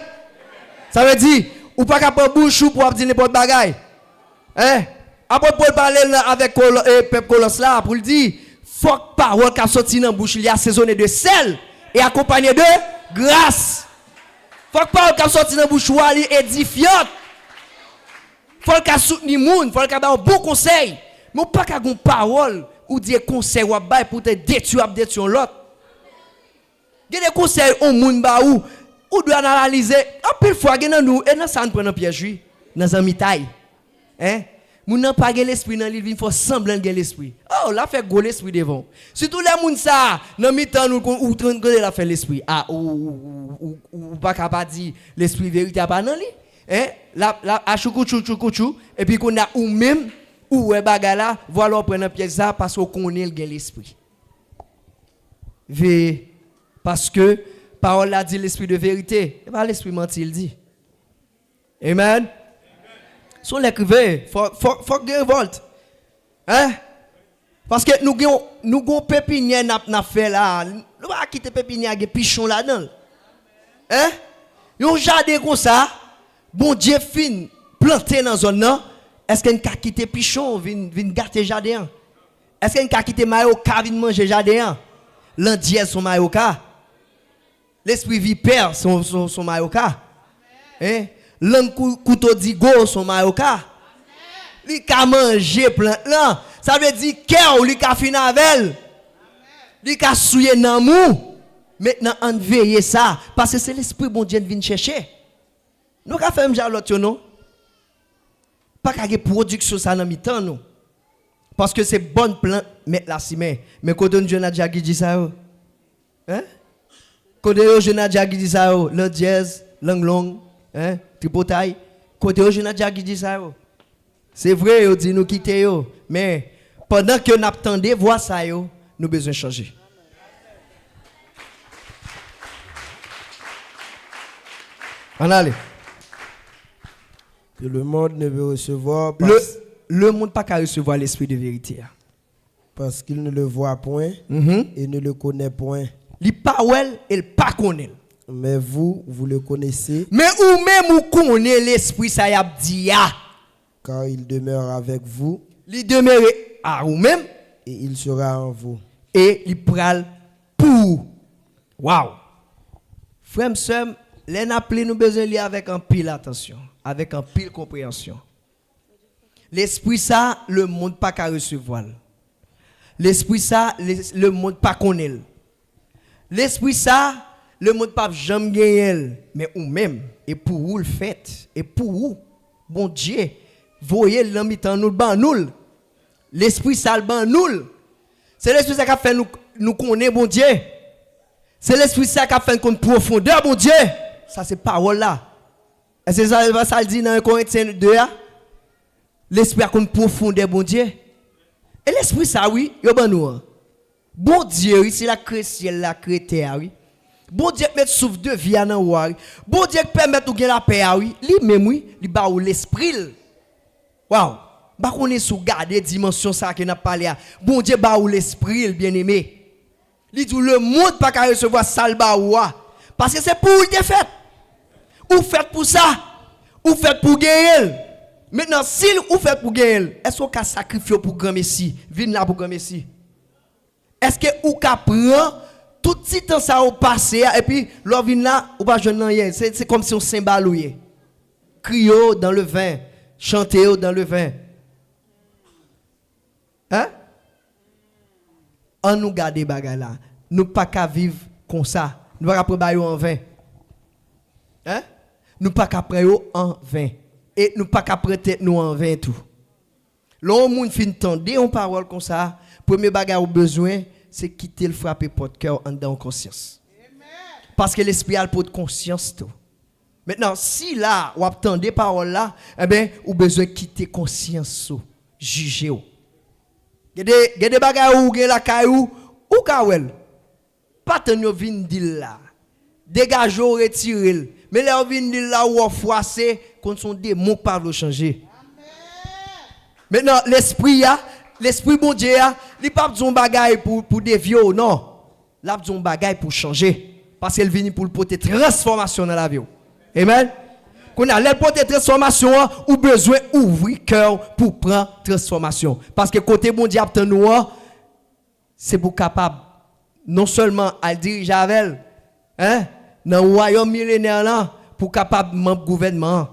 Ça veut dire ou pas capable bouche pour dire n'importe bagaille. Hein? Après Paul parler avec peuple Colosse là pour lui dire faut que parole qui sorti dans bouche il y a assaisonné de sel et accompagné de grâce. Faut que parole qui sorti dans bouche est édifiante. Faut que soutenir monde, faut que un bon conseil. Mais pas qu'à une parole ou dire conseil ou bail pour te détruire l'autre. Il y a des conseils au monde ba ou doit analyser. En pile fois gen nous et dans ça nous prend piège dans un mitaille. Hein? Moun nan pas gen l'esprit dans l'île, il faut semblant gen l'esprit. Oh, là fait gros l'esprit devant. Surtout les moun ça, dans mi-temps nous ou train de la fait l'esprit. Ah ou pas capable dire l'esprit vérité pas dans lui. Hein? La a choukou et puis qu'on a ou même ou bagala, voilà prendre pièce ça parce qu'on connaît gen l'esprit. Parce que parole a dit l'esprit de vérité, et pas l'esprit menti il dit. Amen. Sont l'écrivain, faut que révolte. Hein? Parce que nous avons pépinière n'a fait là, nous va quitter pépinière avec pichon là-dedans. Hein? Yon jardin comme ça, bon Dieu fin planté dans zone là, est-ce qu'on a quitté pichon vinn gâter jardin? Est-ce qu'on a quitté Mayoka vient manger jardin? L'andiez son Mayoka. L'esprit vipère son Mayoka. Hein? L'un couteau digo son Mayoka. Li ka manger plante là. Ça veut dire cœur li ka fin avec. Li ka souiller nan mou. Maintenant on veille ça parce que c'est l'esprit bon Dieu vient chercher. Nous ka faire m'ja l'autre non. Pas qu'à production ça dans mi-temps non. Parce que c'est bonne plante mettre la ciment. Mais quand on jeune a déjà dit ça hein? Quand on jeune a déjà dit ça le jazz, long hein, tripotaille. Quand on jeune a déjà dit ça c'est vrai yo dit nous quitter yo, mais pendant que nous attendons voir ça yo, nous besoin changer. On allez. Que le monde ne veut recevoir le monde pas qu'à recevoir l'esprit de vérité. Parce qu'il ne le voit point et ne le connaît point. Li pas wel et pas connaît. Mais vous le connaissez. Mais ou même ou connaît l'esprit ça y a dit ya. Car il demeure avec vous. Il demeure à vous même. Et il sera en vous. Et il pral pour. Waouh. Frère, sœur, les appelés nous besoin lire avec un pile attention, avec un pile compréhension. L'esprit ça, le monde pas qu'à recevoir. L'esprit ça, le monde pas connaît. L'esprit ça, le monde pas jamais gagner, mais ou même et pour vous le faites et pour vous, bon Dieu, voyez l'ami dans nous ban nous. L'esprit ça le ban nous. C'est l'esprit ça qui a fait nous connaître bon Dieu. C'est l'esprit ça qui a fait qu'on profondeur bon Dieu. Ça c'est parole là. Et c'est ça le dit dans 1 Corinthiens 2. L'esprit a qu'on profondeur bon Dieu. Et l'esprit ça oui, yo ban nous. Bon Dieu, c'est la créé ciel, la créé terre oui. Bon Dieu met souffle de vie dans wa. Bon Dieu permet de gagner la paix oui. Lui même oui, il ba ou l'esprit. Waouh. Ba connait sous garder dimension ça que n'a parlé. Bon Dieu ba ou l'esprit bien-aimé. Il dit le monde pas qu'à recevoir salba ou parce que c'est pour te fait. Ou fait pour ça. Ou fait pour gagner. Maintenant si ou fait pour gagner, est-ce qu'on a sacrifié pour grand messie? Vinn là pour grand messie. Est-ce que ou ka prend tout petit temps ça au passé et puis l'on vient là ou pas jeune rien, c'est comme si on s'embalouait. Crier dans le vin, chanter dans le vin. Hein? On nous garde bagay là. Nous pas qu'à vivre comme ça. Nous pas qu'à prendre en vin. Hein? Nous pas qu'à prendre en vin et nous pas qu'à prendre nous en vin tout. L'on moun fin tande on parole comme ça, premier bagay au besoin c'est quitter le frapper porte cœur en dans conscience. Parce que l'esprit a le pot de conscience tout. Maintenant si là ou attendez parole là, eh ben ou besoin quitter conscience juger ou. Gade bagay ou gen la kayou ou kawel. Pas tant yo vinn dil là. Dégage ou retirer. Mais là vinn dil là ou froissé contre son démon pas le changer. Maintenant l'esprit bon Dieu il pas besoin bagay pour dévier non. Là besoin bagay pour changer parce qu'il vient pour porter transformation dans la vie. Amen. Qu'on a l'air porter transformation ou besoin ouvrir cœur pour prendre transformation parce que côté bon Dieu attend nous c'est pour capable non seulement à diriger avec hein dans le royaume millénaire là pour capable membre gouvernement.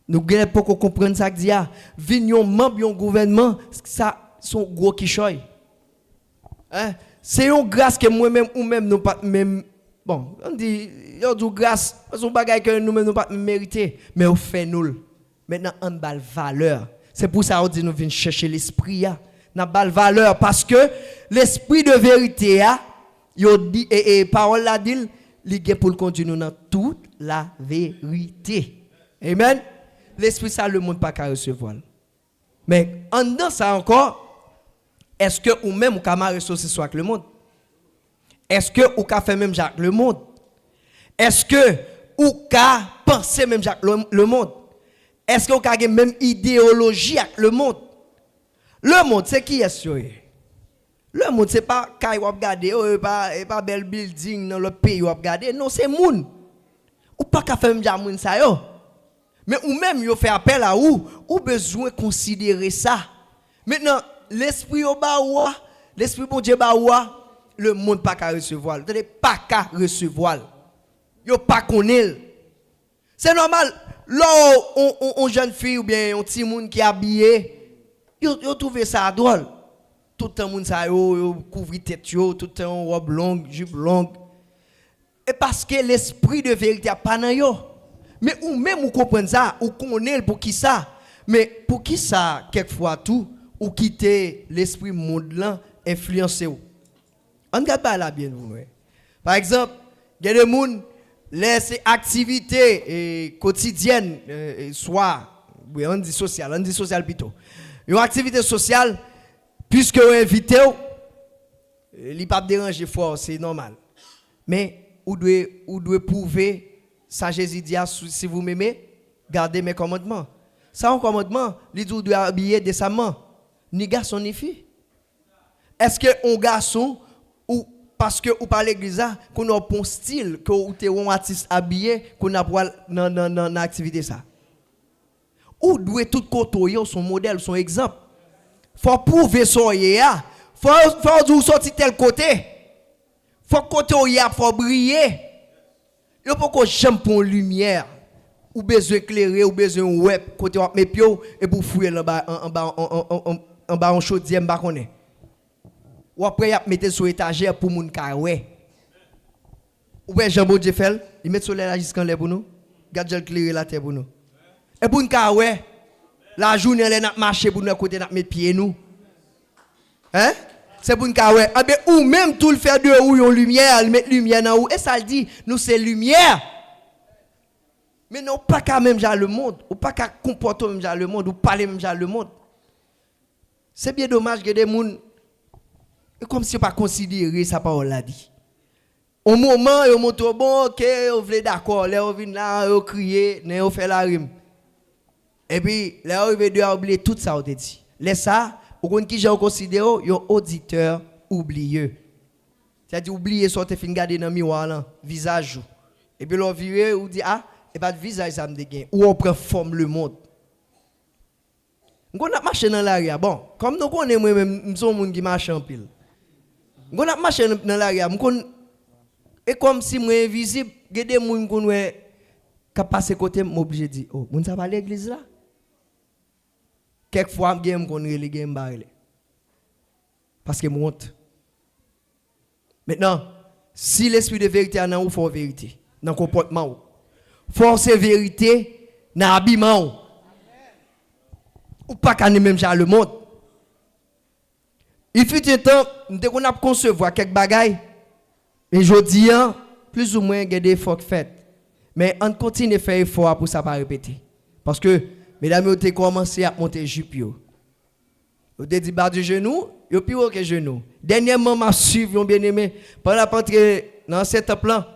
Nous gagnons pour comprendre ça que dit vignon membre d'un gouvernement ça sont gros quichoy. Hein c'est une grâce que moi même ou même nous pas même bon on dit yo du grâce son bagage que nous même nous pas mériter mais on fait nous. Maintenant on bal valeur. C'est pour ça on dit nous venons chercher l'esprit n'a bal valeur parce que l'esprit de vérité yo dit et parole la dit il pour conduire nous dans toute la vérité. Amen. L'esprit ça le monde pas qu'à recevoir. Mais en dedans ça encore est-ce que ou même ou ka marrer saucisse avec le monde? Est-ce que ou ka fait même Jacques le monde? Est-ce que ou ka penser même Jacques le monde? Est-ce que ou ka même idéologie avec le monde? Le monde c'est qui est-ce? Le monde c'est pas kay ou regarder pas bel building dans le pays ou regarder non c'est monde. Ou pas ka fait même Jacques monde ça yo. Mais ou même yo fait appel à ou besoin considérer ça. Maintenant l'esprit au baoua, l'esprit bon Dieu baoua, le monde pas qu'à recevoir. Vous pas qu'à recevoir. Yo pas connaît. C'est normal. Là on jeune fille ou bien un petit monde qui est habillé, yo trouvé ça drôle. Tout le temps moun sa yo couvri tête yo, tout le temps robe longue, jupe longue. Et parce que l'esprit de vérité a pas dans yo. Mais ou même ou comprendre ça, ou connaît pour qui ça. Mais pour qui ça quelquefois tout ou quitter l'esprit monde là influencer ou. On regarde pas là bien vous. Par exemple, il y a des gens laissent activités quotidiennes soit oui, on dit social plutôt. Une activité sociale puisque vous invité il pas déranger fort, c'est normal. Mais vous devez prouver ça Jésus dit si vous m'aimez, gardez mes commandements. Ça un commandement, il dit vous devez habiller décemment, ni garçon ni fille. Est-ce que un garçon ou parce que ou par l'église qu'on a un style que ou t'es un artiste habillé qu'on a dans activité ça. Ou doit tout côté son modèle, son exemple. Faut prouver son yéa. Faut dire sortir tel côté. Faut côté yéa faut briller. Yo pas qu'on j'aime pour lumière. Ou besoin éclairer ou besoin web côté mes pieds et pour fouiller en bas en chaudième ba connaît. Ou après y a mettre sur étagère pour moun ka ouais. Ou bien Jean Bodje fait, il met soleil là jusqu'en l'air pour nous. Garde éclairer la terre pour nous. Et pour nous ka ouais. La journée elle n'a marché pour nous côté n'a mettre pied nous. Hein? C'est pour nous ka ouais. Ou même tout le faire de ou yon lumière, mettre lumière dans ou et ça le dit, nous c'est lumière. Mais non pas qu'à même genre le monde, ou pas qu'à comporter même genre le monde, ou parler même genre le monde. C'est bien dommage que des gens comme si on pas considéré sa parole l'a dit. Au moment où on montre bon OK, on veut d'accord, là on vient là, on crier, on fait la rime. Et puis là on veut oublier tout ça on te dit. Laisse ça, ou qu'on qui j'ai considéré un auditeur oublieux. C'est-à-dire oublier soit te fin garder dans miroir là, visage. Et puis l'on virer ou dit ah, et pas de visage ça me dégaine ou on prend forme le monde. On a marché dans la rue. Bon, comme nous connaissons moi-même, nous sommes des gens qui marchent en pile. On a marché dans la rue. Et comme si moi invisible, il y a des gens qui passent côté, moi obligé de dire, oh, vous savez pas l'église là? Quelquefois, je me connais les gens parce que je monte. Maintenant, si l'esprit de vérité a dans faut vérité, dans le comportement, force vérité dans l'habillement. Ou pas qu'à même genre le monde. Il fut un temps, dès qu'on a concevoir quelques bagailles, et je dis, plus ou moins, il y a des efforts faits. Mais on continue de faire effort pour ça pas répéter. Parce que, mesdames, vous avez commencé à monter jupe. Vous avez dit, bas du genou, vous avez plus haut que genou. Dernièrement, je suivi, bien aimé, pendant la rentrée dans cet plan,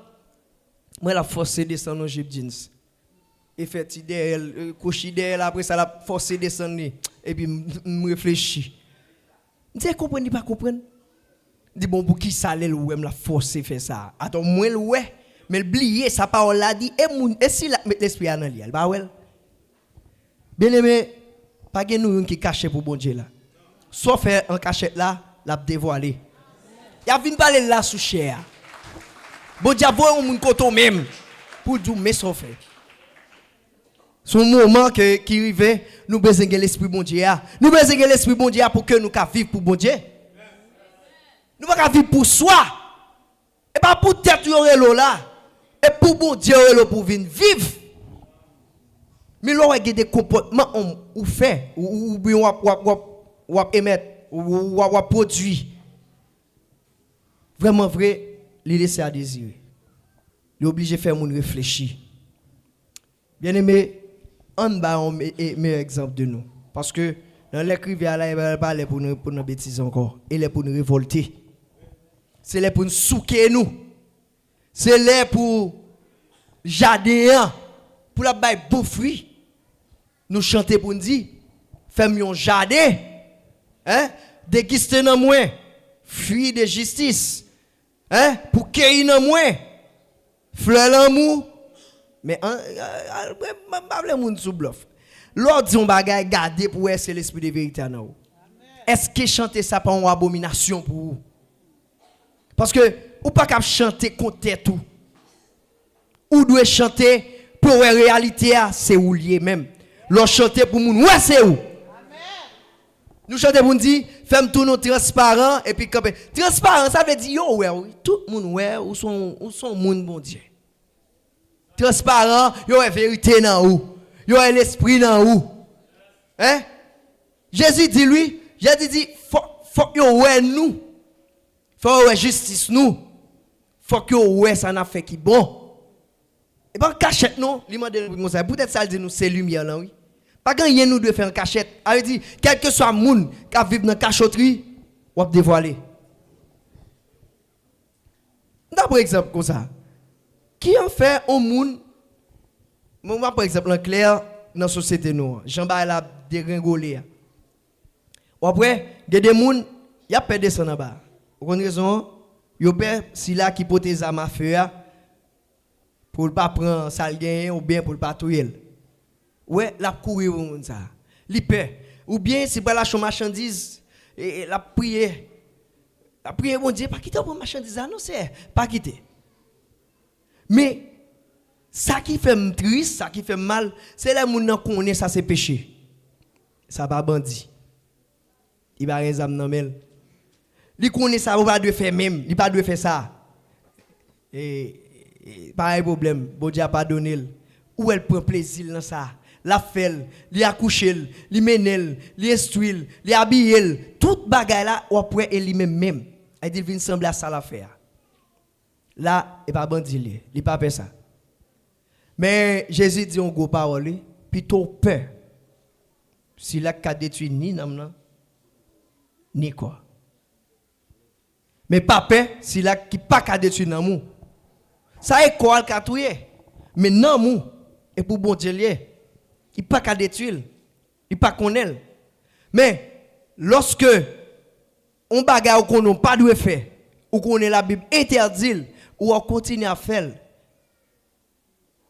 moi, la force descendre dans jupe jeans. Et fait idéal coucher idéal après ça la forcer descendre et puis me réfléchir. Tu comprendre pas comprendre. Dit bon pour qui ça ouais la forcer faire ça. Attends moi ouais mais oublier sa parole là dit et si la mettre l'esprit dans lui ba ouais. Bien aimé pas gen nous qui caché pour bon Dieu là. Soit faire en cachette là l'a dévoiler. Y a vinn parler là sous chair. Bon Dieu voit un monde côté même pour dire mais ça fait. Son moment qui arrive, nous besoin de l'esprit bon Dieu. Nous besoin de l'esprit bon Dieu pour que nous puissions vivre pour bon Dieu. Nous ne pouvons pas vivre pour soi. Et pas pour tête là. Et pour bon Dieu pour venir vivre. Mais là, il y a des comportements ou fait, ou émettre, ou produire. Vraiment vrai, les laisser à désirer. Il est obligé de faire mon réfléchir. Bien aimé, on va un meilleur exemple de nous. Parce que dans l'écrivain, il ne pas pour nous bêtiser encore. Il est pour nous révolter. C'est là pour nous souquer nous. C'est là pour jardin, pour la baille beau fruit. Nous chanter pour nous dire, fais-moi un jardin. Hein? Déguster dans moi. Fruit de justice. Hein? Pour cueillir dans moi. Fleur l'amour. Mais pas le monde sous bluff. L'autre dit on bagaille garder pour c'est l'esprit de vérité en nous. est-ce que chanter ça pas une abomination pour vous? Parce que ou pas qu'à chanter contre tout. Ou doit chanter pour la réalité c'est où lié même. L'on chanter pour moun ouais c'est où? Nous chantons pour nous dire femme tout nous transparent et puis camper. Transparent ça veut dire yo ouais tout le monde ouais ou son monde bon Dieu. Transparent, yo est vérité dans où? Yo est l'esprit dans où? Hein? Jésus dit lui, Jésus dit faut yo ouais nous. Faut ouais justice nous. Faut que yo ouais ça n'a fait qui bon. Et pas cachette non, lui m'a dit ça peut-être ça dit nous c'est lumière là oui. Pas gagner nous de faire en cachette. Elle dit quel que soit monde qui vivent dans cachotterie, on va dévoiler. Par exemple comme ça. Qui en fait un monde moi par exemple en clair dans la société nous, Jean-Baptiste a dégringolé. Ou après, il y a des gens qui a perdu ça en bas. Vous connaissez raison, il y a si là qui porte des armes à feu pour ne pas prendre ça gain ou bien pour ne pas tuer. Ouais, la courir pour monde ça. Li peur. Ou bien si pas la marchandise et la prier. La prier bon Dieu pas quitter pour marchandise non c'est pas quitter. Mais ça qui fait triste, ça qui fait mal, c'est les gens qui connaissent ça c'est péché. Ça pas bandit. Il va rien âme dans mel. Il connaît ça, il pas de faire même, il pas de faire ça. Et pas de problème, bon Dieu a pardonné. Où elle prend plaisir dans ça. La fait, li accoucher, li menel, li instruire, li habiller, toute bagaille là ou après elle lui-même. Elle dit vient sembler à ça l'affaire. Là, il pas bandit, il pas fait ça. Mais Jésus dit on go parole, plutôt peur. Si la ka détruit ni nam ni quoi. Mais pas peur si la qui pas ka détruit nan mou. Ça est quoi ka touyer. Mais nan mou et pour bon Dieu lié. Il pas ka détruire. Il pas connaît. Mais lorsque on bagarre qu'on n'a pas de faire ou qu'on est la Bible interdit ou on continue à faire.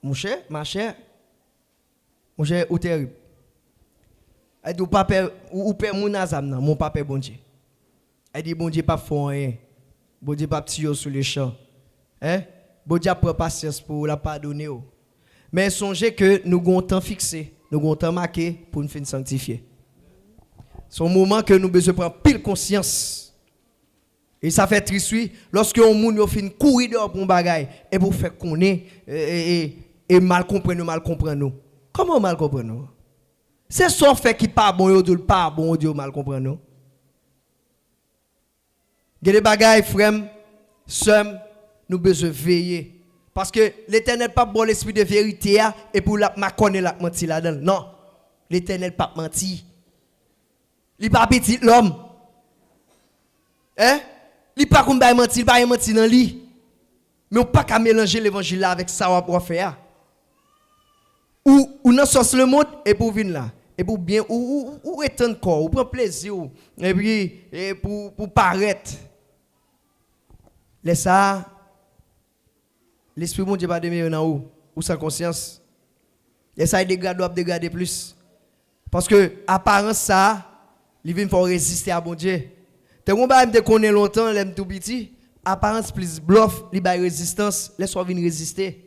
Mon cher, ma chère, mon cher, ou terrible. Elle dit, ou père mon azam, mon papa bon Dieu. Elle dit, bon Dieu, pas font rien. Bon Dieu, pas petit sur les champs. Hein? Bon Dieu, prend patience pour la pardonner. Mais songez que nous avons un temps fixé, nous avons un temps marqué pour nous faire sanctifier. C'est un moment que nous besoin prendre pile conscience. Et ça fait triste, oui, lorsque on moun yo fin courir dehors pour un bagay et pour faire connaître et mal comprendre nous. Comment mal comprendre nous? C'est son fait qui pas bon, yo pas bon, Dieu mal comprendre nous. Il y a des bagailles, frères, sœurs, nous besoin veiller. Parce que l'Éternel pas bon l'esprit de vérité et pour la connaître la mentir là-dedans. Non. L'Éternel pas menti. Il pas petit l'homme. Hein? Il pas comme mentir, il pas mentir dans lui. Mais on pas qu'à mélanger l'évangile avec ça on va faire. Ou non sens le monde et pour venir là. Et pour bien ou étendre corps, ou prendre plaisir et puis pour paraître. Laisse ça. L'esprit bon Dieu pas demeurer dans ou sans conscience. Et ça il dégrade plus. Parce que apparence ça, il vient faut résister à bon Dieu. Te on ba me connaît longtemps, l'aime tout petit, apparence plus bluff, il ba résistance, laisse-moi venir résister.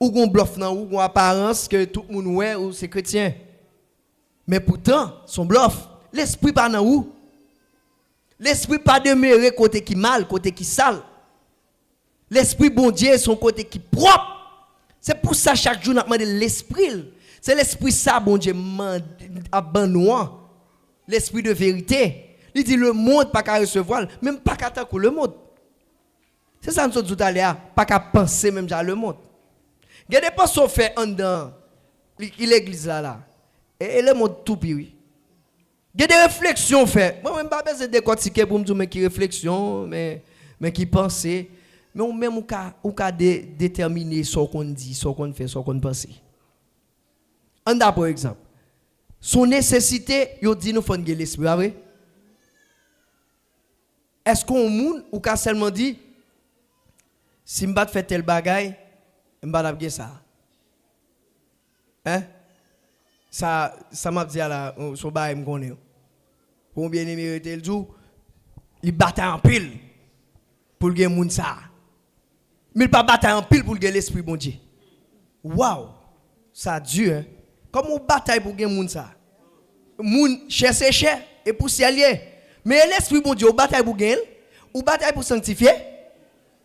Ou gon bluff nan ou gon apparence que tout le monde ouais ou c'est chrétien. Mais pourtant, son bluff, l'esprit pas dans où? L'esprit pas demeurer côté qui mal, côté qui sale. L'esprit bon Dieu son côté qui propre. C'est pour ça chaque jour nous demande l'esprit. C'est l'esprit ça bon Dieu abandonne. L'esprit de vérité. Il dit le monde pas qu'à recevoir, même pas qu'à t'accouler le monde. C'est ça nous tout à l'heure, pas qu'à penser même déjà le monde. Il y a des personnes fait en dedans l'église là. Et le monde tout pire. Il y a des réflexions fait. Moi même pas besoin de décortiquer pour me dire mais qui réflexion, mais qui penser. Mais on même ou ka déterminer ce qu'on dit, ce qu'on fait, ce qu'on pense. On a par exemple, son nécessité, il dit nous faut l'esprit, vrai? Est-ce qu'on moun ou ka seulement dit si m'bat fait tel bagay, m'bat bien ça. Hein? Ça m'a dit là son bagay me connaît. Combien de mérite le jour? Il bataille en pile pour gagner moun ça. Mais il pas bataille en pile pour gagner l'esprit bon Dieu. Waouh, ça dur hein. Comment on bataille pour gagner moun ça? Moun cher c'est cher et pour s'y allier. Mais l'esprit bon Dieu, on bataille pour gagner, ou bataille pour sanctifier,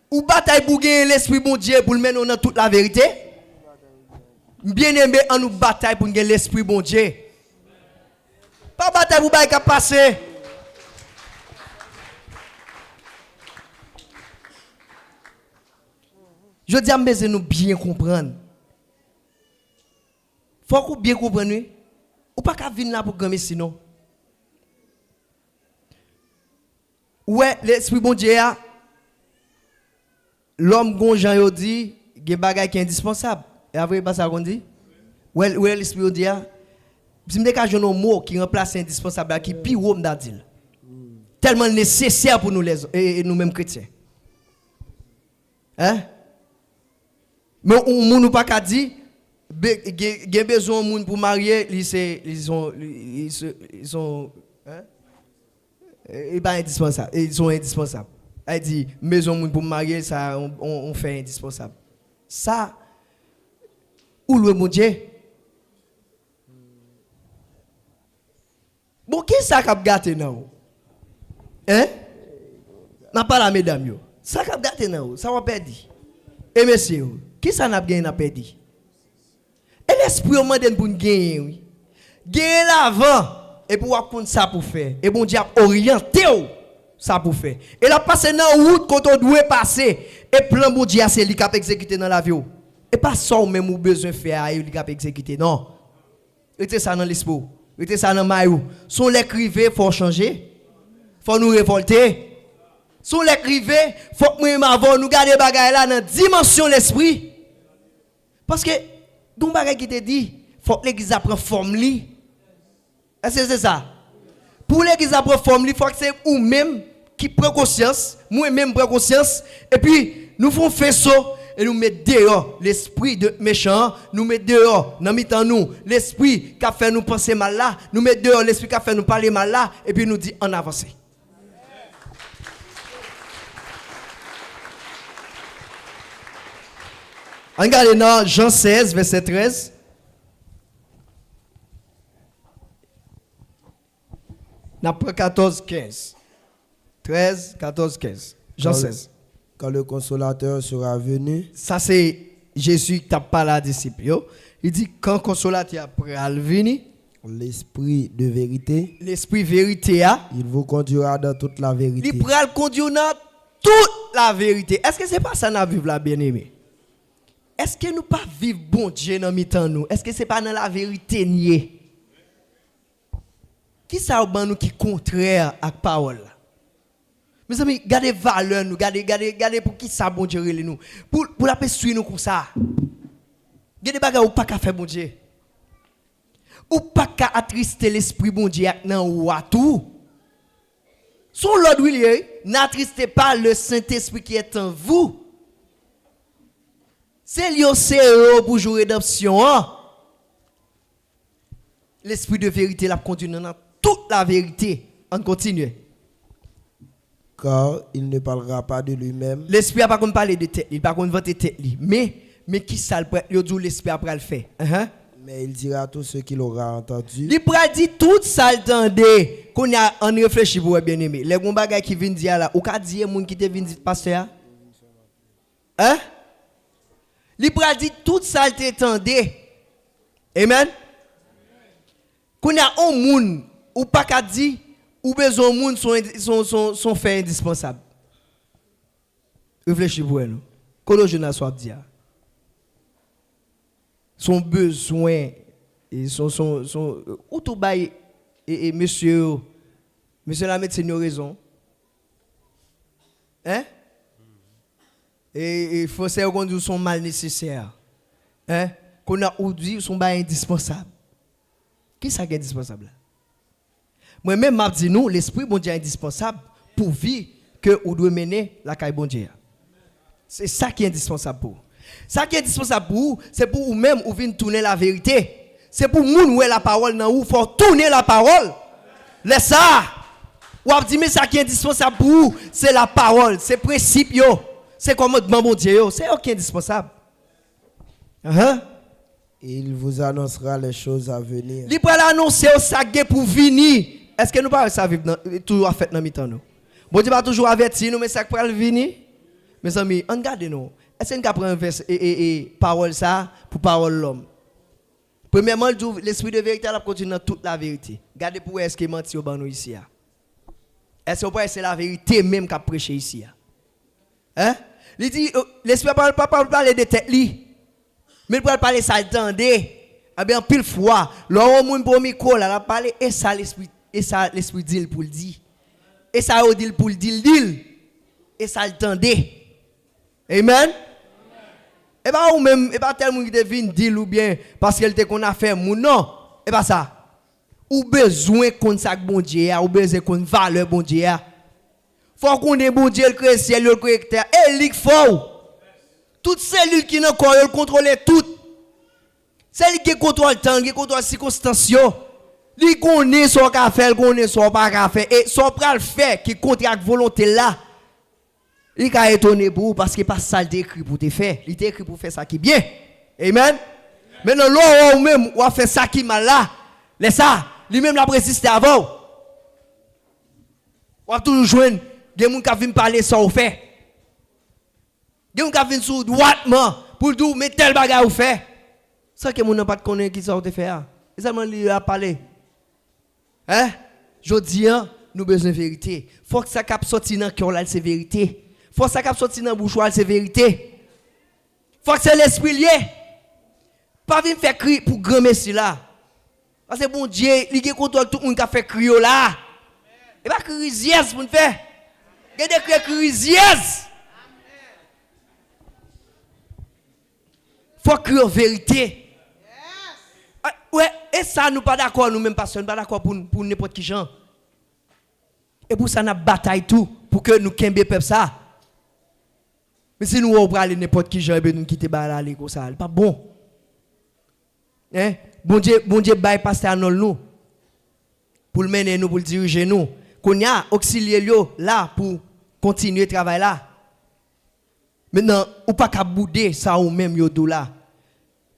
ou bataille pour gagner l'esprit bon Dieu pour le mener dans toute la vérité. Bien aimé, on nous bataille pour gagner l'esprit bon Dieu. Pas bataille pour bailler passer. Je dis à mes nous bien comprendre. Faut qu'on bien comprendre. Ou pas qu'à venir là pour gagner sinon. Ouais, l'esprit bon Dieu a l'homme gonjan yo dit, gen bagay qui est indispensable. Et après pas ça qu'on dit? Ouais, l'esprit bon Dieu a si me ka jono mot qui remplace indispensable qui pi wom da dit. Tellement nécessaire pour nous les et nous mêmes chrétiens. Hein? Mais on nous pas qu'à dire gen besoin moun pour marier, ils sont hein? Et pas indispensable, ils sont indispensables. Elle dit maison moun pour marier ça on fait indispensable. Ça où le mon Dieu? Bon qui ça cap gâté nan? Hein? N'a pas la mesdames yo. Ça cap gâté nan, ça va perdre. Et messieurs, qui ça n'a gagné n'a perdu? Et l'esprit au mande pour gagner oui. Gagner l'avant et pour apprendre ça pour faire. Et bon Dieu a orienté ça pour faire. Et là passer dans route quand on doit passer et plan bon Dieu c'est lui qui a exécuter dans la vie. Et pas ça même ou besoin faire lui qui a exécuter non. Mettez ça dans l'esprit. Mettez ça dans maillot. Son l'écrivain faut changer. Faut nous révolter. Son l'écrivain faut que nous avant nous garder bagaille là dans dimension l'esprit. Parce que don bagay qui te dit faut que l'église apprenne forme li. Est-ce que c'est ça? Pour l'église apprenne forme li faut que c'est ou même qui prend conscience, moi même prend conscience et puis nous font faisceau et nous mettons dehors l'esprit de méchant, nous mettons dehors dans mi-temps nous l'esprit qui a fait nous penser mal là, nous mettons dehors l'esprit qui a fait nous parler mal là et puis nous dit en avance. Regardez dans Jean 16 verset 13. Après 14 15. 13 14 15. Jean 16. Quand le consolateur sera venu. Ça c'est Jésus qui t'a parlé à disciples. Il dit quand le consolateur après venir, l'esprit de vérité, l'esprit vérité il vous conduira dans toute la vérité. Il pourra le conduire dans toute la vérité. Est-ce que c'est pas ça nous vivre là bien-aimé? Est-ce que nous pas vivre bon Dieu dans mi-temps nous? Est-ce que c'est pas dans la vérité nier? Qui ça ban nous qui contraire à la parole? Mes amis, gardez valeur nous, gardez pour qui ça bon Dieu relé nous. Pour la paix suivre nous comme ça. Gardez bagarre ou pas qu'à faire bon Dieu. Ou pas qu'à attrister l'esprit bon Dieu nan ou à tout. Son Lord William, n'attristez pas le Saint-Esprit qui est en vous. C'est l'IOCE pour jouer rédemption. L'esprit de vérité l'a conduit dans toute la vérité. On continue. Car il ne parlera pas de lui-même. L'esprit n'a pas qu'on parler de tête, il n'a pas qu'on vanter tête. Mais qui ça le dit l'esprit après le fait. Mais il dira tout ce qu'il aura entendu. Il pourra dire tout ça entendez qu'on a en réfléchi pour bien aimé. Les gars qui viennent dire là, ou qu'a dire moun qui te vient dire pasteur. Hein? Il pourra dire tout ça entendez. Amen. Qu'on a un moun ou pas qu'a dire ou besoin moun sont fait indispensable. Réfléchis pour nous. Quand je n'ai soit dire. Son besoin et son ou tout bail et monsieur la médecine a raison. Hein? Et il faut savoir qu'on dit son mal nécessaire. Hein? Qu'on a ou dit son bail indispensable. Qui ça qui est indispensable? Moi même m'a dit nous l'esprit bon Dieu est indispensable pour vivre que ou doit mener la caille bon Dieu. C'est ça qui est indispensable pour. Ça qui est indispensable pour vous, c'est pour vous même ou venir tourner la vérité. C'est pour moun où la parole dans vous faut tourner la parole. Laisse ça. Ou a dit mais ça qui est indispensable pour vous, c'est la parole, c'est principe yo. C'est commandement bon Dieu yo, c'est qui est indispensable. Et il vous annoncera les choses à venir. Il va l'annoncer au sac pour venir. Est-ce que nous pas ça vivre toujours fait dans mi-temps nous? Bon Dieu va toujours avertir nous mais ça pour venir. Mes amis, regardez nous. Est-ce qu'on prend un verse et parole ça pour parole l'homme? Premièrement, l'esprit de vérité a continué dans toute la vérité. Regardez pour est-ce qu'il menti au ban ici. Est-ce que c'est la vérité même qu'a prêché ici? Hein? Il dit l'esprit ne parle pas parler de tête li. Mais il parle parler ça attendez. Eh bien pile fois, l'homme moun pour micro là, parler et ça l'esprit dit pour le dire. Et ça au dit pour le dire. Et ça attendez. Amen. Et pas ou même et pas tel monde qui devine dire ou bien parce qu'elle te qu'on a fait moun non. Et pas ça. Ou besoin qu'on ça bon Dieu, ou besoin qu'on valeur bon Dieu. Faut qu'on ait bon Dieu le créer ciel, le créer terre. Et il faut. Toutes cellules qui n'ont corps, contrôle toutes. Celles qui contrôlent le temps, qui contrôlent les circonstances, ils connaissent ce qu'on fait, ils connaissent ce qu'on pas faire. Et ce qu'on le fait, qui contre la volonté là, il est étonné pour vous parce que pas ça écrit pour te faire. Il est écrit pour faire ça qui est bien. Amen. Maintenant, l'homme même, ou a fait ça qui est mal là. Laisse ça, lui-même l'a résisté avant. Ou a toujours joindre, des gens qui viennent parler ça ou fait. Des gens qui viennent sur droitement pour dire, mais tel bagage ou fait. Ça que mon n'a pas de connaître qui ça ou te fait. Et ça m'a lui a parlé. Hein? Je dis, nous besoin de vérité. Faut que ça cap sorti dans cœur là, c'est vérité. Faut que ça cap sorti dans bouche là, c'est vérité. Faut que c'est l'esprit lié. Pas venir faire crier pour grand messie là. Parce que bon Dieu, il contrôle tout le monde qui a fait crier là. Et pas crier yes pour nous faire. Il y a des crier yes. Faut crier vérité. Ouais, et ça nous pas d'accord nous même personne pas d'accord pour n'importe qui gens. Et pour ça n'a bataille tout pour que nous kembe peuple ça. Mais si nous on va aller n'importe qui gens et nous quitter ba aller comme ça, pas bon. Hein? Bon Dieu bail pasteur nous pour le mener nous pour le diriger nous. Qu'on y a auxiliaire là pour continuer travail là. Maintenant, ou pas qu'à bouder ça ou même yo do là.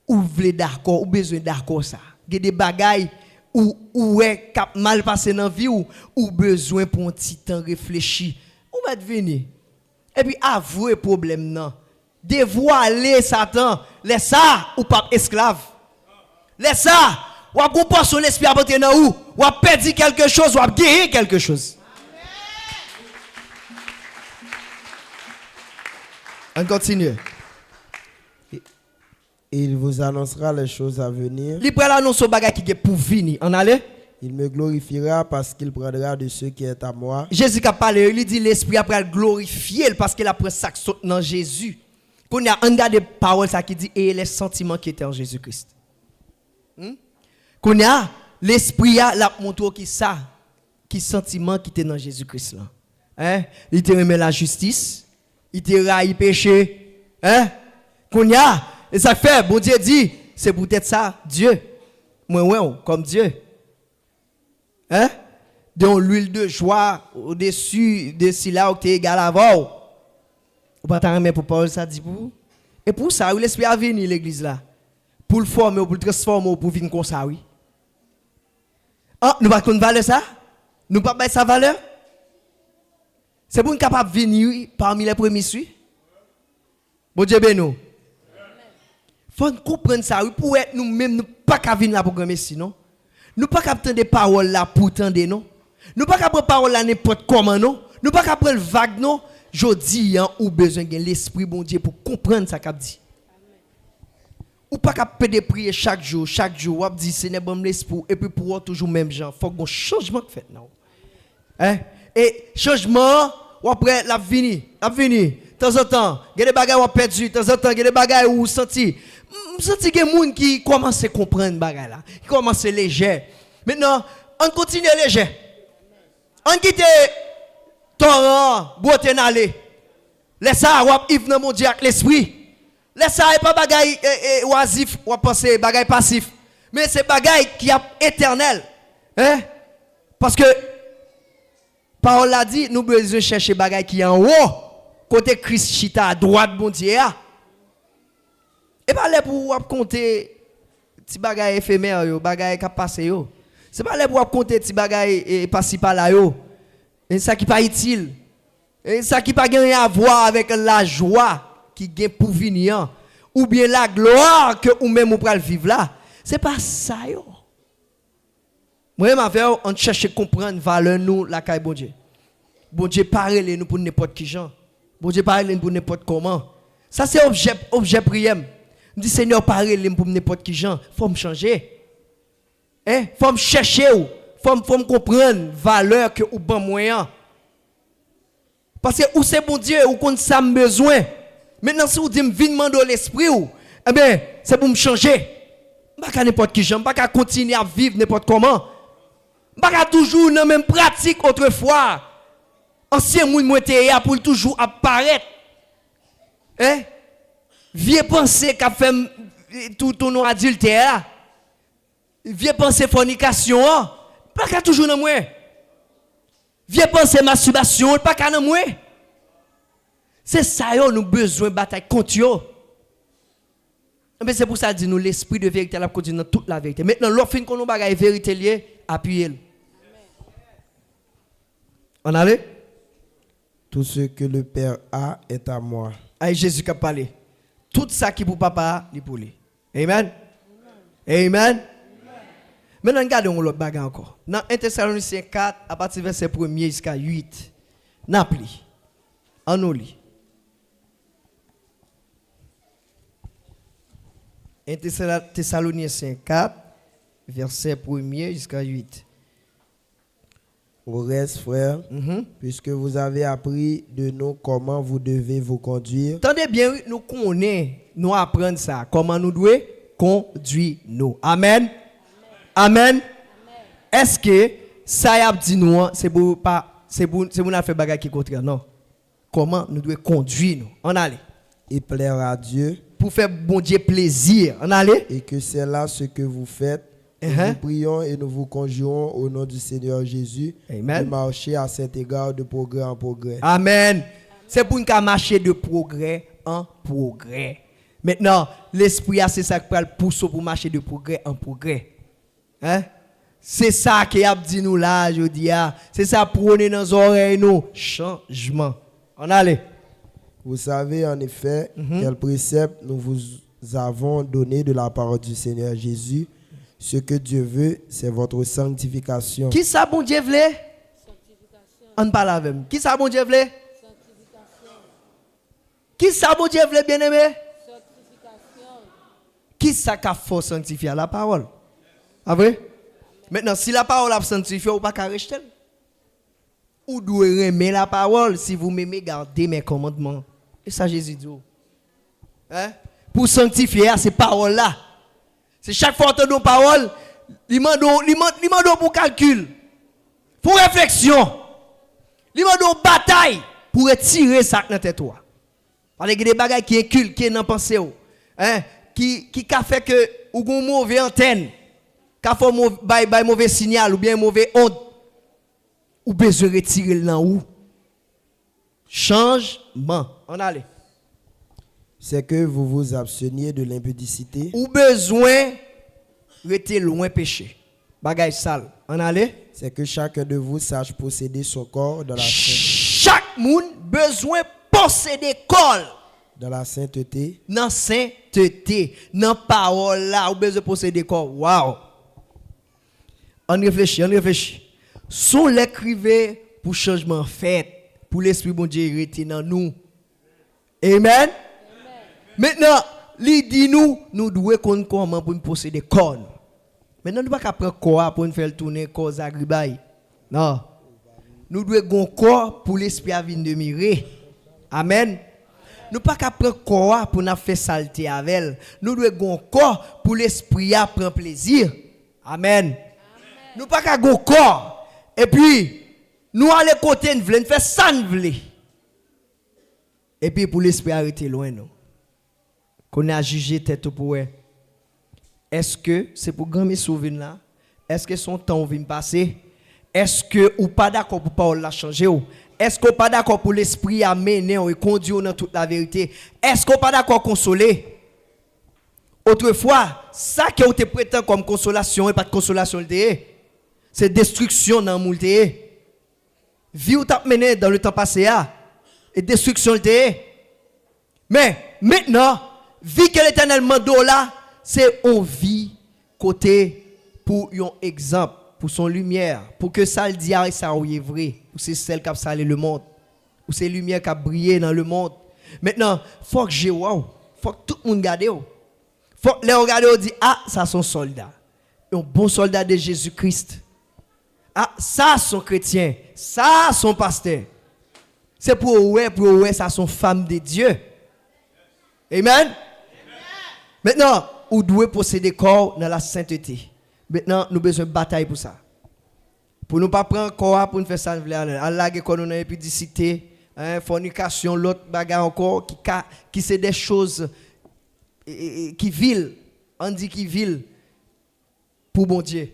Ou vle d'accord, ou besoin d'accord ça. Il y a des bagailles ou est cap mal passé dans vie ou besoin pour un petit temps réfléchir. Ou va venir. Et puis avouer problème non. Dévoiler Satan, laisse ça ou pas esclave. Laisse ça ou a comporter son esprit apporter dans ou a perdu quelque chose ou a gagné quelque chose. On continue. Et il vous annoncera les choses à venir. Il prend l'annonce au bagage qui est pour venir. On allait? Il me glorifiera parce qu'il prendra de ce qui est à moi. Jésus qui a parlé, il dit l'esprit après le glorifier parce qu'il a pris ça dans Jésus. Qu'on a un des paroles ça qui dit et les sentiments qui étaient en Jésus-Christ. Qu'on a l'esprit a la montre qui ça, qui sentiment qui était dans Jésus-Christ là. Hein? Il te remet la justice, il te raille péché. Hein? Qu'on a et ça fait, bon Dieu dit, c'est peut-être ça, Dieu. Moi, ouais, comme Dieu. Hein? Donc, l'huile de joie au-dessus de si là où tu es égal avant. Ou pas t'en remettre pour Paul, ça dit pour vous. Et pour ça, l'esprit a venu l'église là. Pour le former, pour le transformer, pour venir comme ça, oui. Ah, nous ne pouvons pas valeur ça? Nous ne pouvons pas mettre sa valeur? C'est pour nous capable de venir parmi les premiers suivis. Bon Dieu, ben nous. Faut comprendre ça, oui, pour être nous-mêmes, nous pas qu'à venir là pour gagner sinon. Nous pas qu'à prendre des paroles là pour tendre non. Nous pas qu'à prendre paroles là n'importe comment non. Nous pas qu'à prendre vague non. Je dis ou besoin de l'esprit bon Dieu pour comprendre ça qu'a dit. Ou pas qu'à péder prier chaque jour, ou dit Seigneur bon l'esprit et puis pour toujours même gens. Faut qu'on changement fait non. Hein? Et changement ou après la venir. De temps en temps, il y a des bagages où perdu, de temps en temps, il y a des bagages où senti. Je sens qu'il y a des gens qui commencent à comprendre les bagages là, qui commencent à léger. Maintenant, on continue léger. On quitte torrent, beauté n'aller. Laisse ça, ou Yves dans mon Dieu avec l'esprit. Laisse ça, et pas bagaille oisif, ou penser bagaille passif. Mais c'est bagaille qui est éternel. Hein? Parce que Parole a dit, nous besoin chercher bagay qui en haut, côté Christ chita à droite bon Dieu. Et pas là pour compter ti bagay éphémère yo, bagay qui passe yo. C'est pas là pour compter ti bagay passer par là yo. Et ça qui pas utile. Et ça qui pas rien à voir avec la joie qui gagne pour venir ou bien la gloire que ou même ou pral vivre là. C'est pas ça yo. Moi ma frère, on cherche comprendre valeur nous la caille bon Dieu. Bon Dieu parle nous pour n'importe qui gens. Bon Dieu parle nous pour n'importe comment. Ça c'est objet prière. Dit Seigneur parle nous pour n'importe qui gens. Faut me changer. Hein? Faut me chercher ou faut me comprendre valeur que ou bon moyen. Parce que ou c'est bon Dieu ou qu'on ça besoin. Maintenant si vous dites viens demander l'esprit ou eh bien c'est pour me changer. Pas n'importe qui gens, pas continuer à vivre n'importe comment. Pas toujours dans même pratique autrefois. Ancien moun moi était pour toujours apparaître. Hein? Vieux penser qu'a fait tout ton adultère. Vieux penser fornication, pas qu'à toujours dans moi. Vieux penser masturbation, pas qu'à dans moi. C'est ça yo nous besoin bataille contre yo. Mais c'est pour ça dit nous l'esprit de vérité la continue dans toute la vérité. Maintenant l'offre fin qu'on nous bagaille vérité lié, appuyez-le. On allait? Tout ce que le Père a est à moi. Aïe Jésus qui a parlé. Tout ça qui pour papa, il pour lui. Amen. Amen. Maintenant, regardons l'autre bagarre encore. Dans 1 Thessaloniciens 4, à partir du verset 1er jusqu'à 8. Napli. En nous lit. 1 Thessaloniciens 4, verset 1er jusqu'à 8. Au reste, frères, puisque vous avez appris de nous comment vous devez vous conduire. Attendez bien, nous connaissons, nous apprenons ça. Comment nous devons conduire nous. Amen. Amen. Est-ce que ça y a dit nous, c'est pour pas, c'est pour nous faire bagarre qui contraire, non? Comment nous devons conduire nous? On allait. Et plaire à Dieu. Pour faire bon Dieu plaisir. On allait. Et que c'est là ce que vous faites. Nous prions et nous vous conjurons au nom du Seigneur Jésus. Amen. De marcher à cet égard de progrès en progrès. Amen. C'est pour nous marcher de progrès en progrès. Maintenant, l'esprit c'est ça qui le pousse pour marcher de progrès en progrès. Hein? C'est ça qui a dit nous là, je dis. C'est ça prôner dans nos oreilles nous. Changement. On allait. Vous savez en effet quel précepte nous vous avons donné de la parole du Seigneur Jésus. Ce que Dieu veut, c'est votre sanctification. Qui ça bon Dieu veut? Sanctification. On parle avec lui. Qui ça bon Dieu veut? Sanctification. Qui ça bon Dieu veut, bien-aimé? Sanctification. Qui ça qu'a fait sanctifier la parole? Ah vrai? Maintenant, si la parole a sanctifié, vous ne pouvez pas rejeter. Vous devez aimer la parole. Si vous m'aimez, gardez mes commandements. Et ça, Jésus dit. Hein? Pour sanctifier ces paroles-là. C'est chaque fois que nous parole, il m'a pour calcul, pour réflexion, il m'a bataille pour retirer ça dans tête toi. Parce que des bagages qui inculquent, qui n'en pensent hein, qui a fait que ou gon mauvais antenne, qui a fait mauvais signal ou bien mauvais onde, ou besoin retirer là où changement. On allait. C'est que vous vous absteniez de l'impudicité. Ou besoin rester loin péché. Bagay sale. On allait. C'est que chacun de vous sache posséder son corps dans la sainteté. Chaque monde besoin posséder corps dans la sainteté. Dans sainteté, dans parole là, ou besoin posséder corps. Wow. On réfléchit. Sont l'écrivain pour changement fait, pour l'esprit bon Dieu rester dans nous. Amen. Maintenant, il dit nous devons connaître comment pour nous posséder corps. Maintenant, nous ne pouvons pas prendre corps pour nous faire tourner corps agribaï. Non. Nous devons avoir corps pour l'esprit à venir demeurer. Amen. Nous ne pouvons pas prendre corps pour nous faire saleté avec. Nous devons avoir corps pour l'esprit à prendre plaisir. Amen. Nous ne pouvons pas avoir corps. Et puis, nous allons côté, nous voulons faire ça, nous voulons. Et puis, pour l'esprit arrêter loin, nous. Qu'on a jugé tête pour eux. Est-ce que c'est pour gagner mes souvenirs là? Est-ce que son temps vient passer? Est-ce que ou pas d'accord pour parole la changer ou? Est-ce qu'on pas d'accord pour l'esprit amener et conduire dans toute la vérité? Est-ce qu'on pas d'accord consoler? Autrefois, ça que vous te prétend comme consolation et pas de consolation c'est destruction dans le monde. Vie ou t'a mené dans le temps passé et destruction mais maintenant, vie que l'Éternel mande là, c'est on vit côté pour un exemple, pour son lumière, pour que ça le dit ça est vrai, ou c'est celle qui a salé le monde, ou c'est lumière qui a brillé dans le monde. Maintenant, faut que j'ai faut que tout le monde regarde. Faut que les regarder et dit ça sont soldats. Un bon soldat de Jésus-Christ. Ça sont chrétiens, ça sont pasteurs. C'est pour ça sont femmes de Dieu. Amen. Maintenant, vous devez posséder corps dans la sainteté. Maintenant, nous avons besoin de bataille pour ça. Pour ne pas prendre corps pour nous faire ça, Allah qu'on a impudicité, fornication, l'autre bagarre encore, qui c'est des choses qui vilent, on dit qui vilent pour bon Dieu.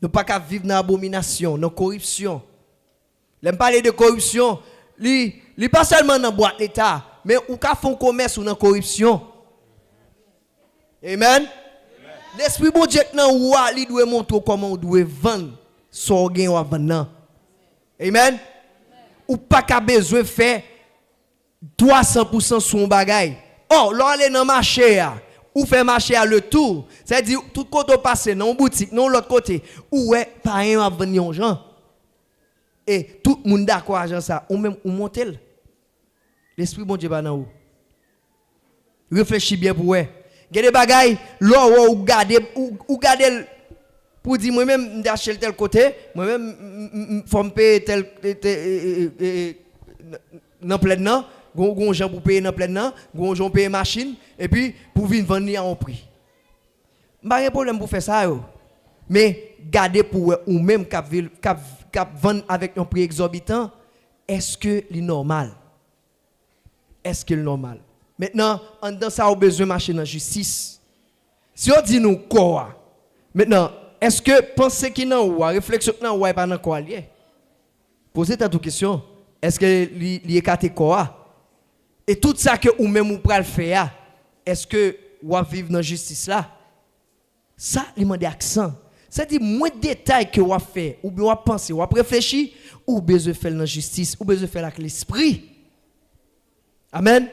Nous ne pouvons pas vivre dans l'abomination, dans la corruption. L'aime parler de corruption, li pas seulement dans la boîte l'État, mais ou ka font commerce ou dans la corruption. Amen. L'esprit bon Dieu nan ou li doit montrer comment on doit vendre son gain ou vendre. Amen. Ou pas ka besoin faire 300% son bagay. Oh, l'on dans marché ou fait marché à le tour, c'est-à-dire tout côté passer dans une boutique, dans l'autre côté, ou ouais, pas rien à vendre gens. Et tout le monde d'accord avec ça, ou même ou monter. L'esprit bon Dieu va dans où? Réfléchis bien pour ouais. Il y a des bagailles, là ou garder pour dire moi-même d'acheter tel côté, moi-même faut me payer tel dans plein non. Gon gens pour payer dans plein nan, gon gens payer machine et puis pour venir vendre en prix. Pas de problème pour faire ça yo. Mais garder pour ou même cap vendre avec un prix exorbitant, est-ce que c'est normal? Est-ce que c'est normal? Maintenant, en dans ça on a besoin de marcher dans justice. Si on dit nous quoi? Maintenant, est-ce que penser qu'il nan ou réflexion nan ou pas dans quoi lié? Posez ta question. Est-ce que li écarté quoi? Et tout ça que ou même ou pral faire, est-ce que ou vivre dans justice là? Ça, il demande accent. C'est-à-dire moins de détails que ou fait, ou bien ou penser, ou réfléchir, ou besoin faire dans justice, ou besoin faire avec l'esprit. Amen.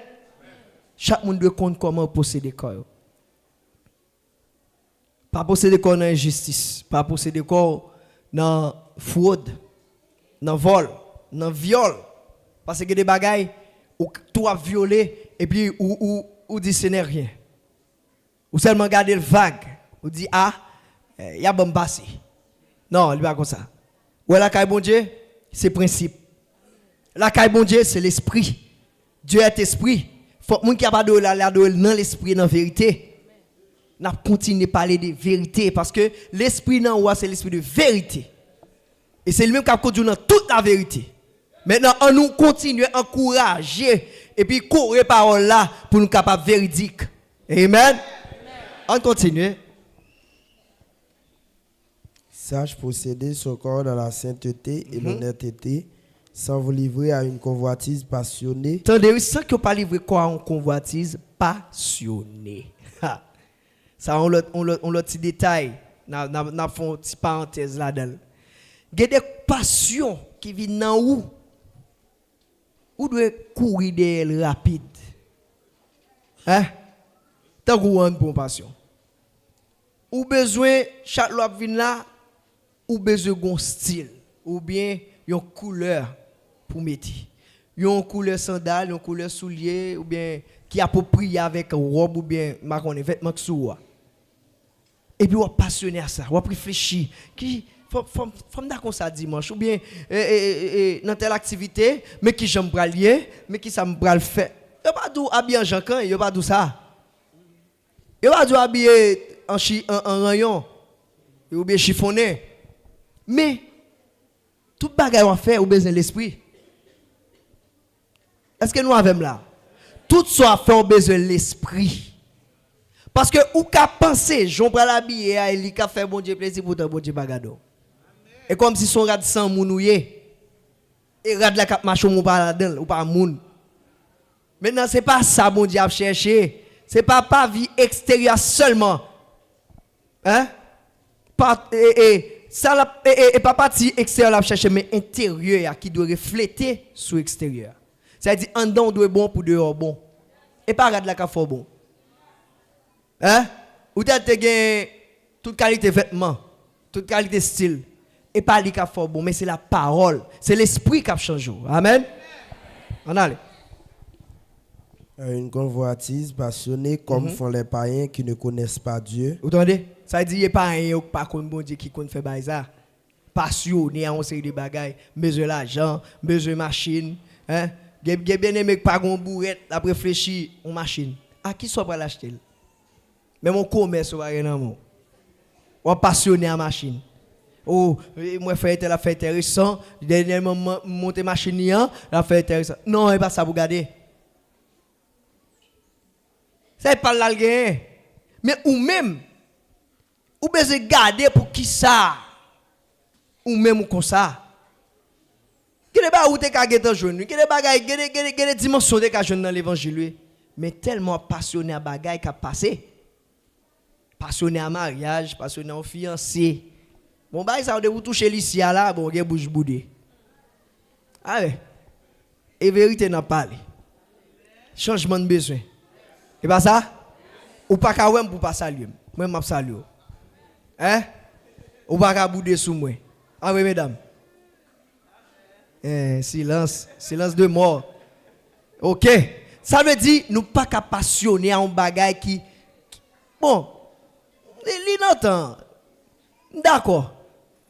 Chaque monde doit compte comment posséder corps. Pas posséder corps dans injustice, pas posséder corps dans fraude, dans vol, dans viol, parce que des bagailles ou tout a violé et puis ou dit ce n'est rien. Ou seulement garder le vague, ou dit il y a bon passé. Non, il pas comme ça. Ou la caille bon Dieu, c'est principe. La caille bon Dieu, c'est l'esprit. Dieu est esprit. Faut que moun qui a pas de la dans l'esprit dans vérité. N'a continuer parler de vérité parce que l'esprit dans ou c'est l'esprit de vérité. Et c'est lui-même qui a conduit dans toute la vérité. Maintenant, on nous continue à encourager et puis courir parole là pour nous capables véridique. Amen. On continue. Sache posséder son corps dans la sainteté et l'honnêteté, sans vous livrer à une convoitise passionnée. Attendez, sans que vous pas livrer quoi en convoitise passionnée. Ça, on le petit détail. N'a fait une petite parenthèse là-dedans. Il y a des passions qui viennent dans où? Ou doit courir d'elle rapide. Hein? Tant qu'on a une bonne passion. Ou besoin, chaque loi vient là, ou besoin d'un style, ou bien une couleur pour mettre. Une couleur sandale, une couleur soulier, ou bien qui est approprié avec robe, ou bien marron, vêtements sous. Et puis on passionné à ça, on réfléchit. Qui faut d'accord ça dimanche ou bien dans telle activité mais qui j'aime bralier mais qui ça me bral faire yo pas dou habiller en jancan yo pas dou ça yo pas dou habiller en rayon ou bien chiffonné mais tout bagage on fait ou besoin l'esprit. Est-ce que nous avons là tout ça fait au besoin l'esprit parce que ou ka penser j'on bral habiller il ka faire bon Dieu plaisir pour ton bon Dieu bagado. Et comme si son rad sans mounouye. Et rad la cap marche ou pas là-dedans, ou pas moun. Maintenant, c'est pas ça, bon Dieu, à chercher. C'est pas vie extérieure seulement. Hein? Et pas partie extérieure à chercher, mais intérieur qui doit refléter sur l'extérieur. C'est-à-dire, en dedans, on doit bon pour dehors bon. Et pas rad la cap fort bon. Hein? Ou t'as toute qualité vêtements, toute qualité style. Et pas lui qui a fort bon, mais c'est la parole. C'est l'esprit qui a changé. Amen. On allait. Une convoitise passionnée comme font les païens qui ne connaissent pas Dieu. Vous entendez? Ça veut dire qu'il n'y a pas un pas comme bon Dieu qui connaît faire ça. Passionné à une série de bagailles. Besoin d'argent, besoin de machine. Hein? Bien aimé pas gon bourrette, après réfléchir une machine. À qui soit pas l'acheter? Mais mon commerce va rien non. On passionné à machine. Oh, moi fait la fait intéressant, dernièrement monter machine la fait intéressant. Non, c'est pas ça vous garder. C'est pas là le mais ou même ou besoin garder pour qui ça ou même comme ça. Quel est ba ou te ka gete jeune, quel est bagay, quelle dimension de ka jeune dans l'évangile, mais tellement passionné à bagay qui a passé. Passionné à mariage, passionné au fiancé. Bon bah ça vous toucher l'ici là, bon gen bouche boudé. Allez. Et vérité n'a parlé. Changement de besoin. Et pas ça? Ou pas ka wem pour pas saluer. Moi m'a saluer. Hein? Ou pas ka bouder sous moi. Ah oui mesdames. Silence de mort. OK. Ça veut dire nous pas ka passionner à un bagage qui bon, il n'entend. D'accord.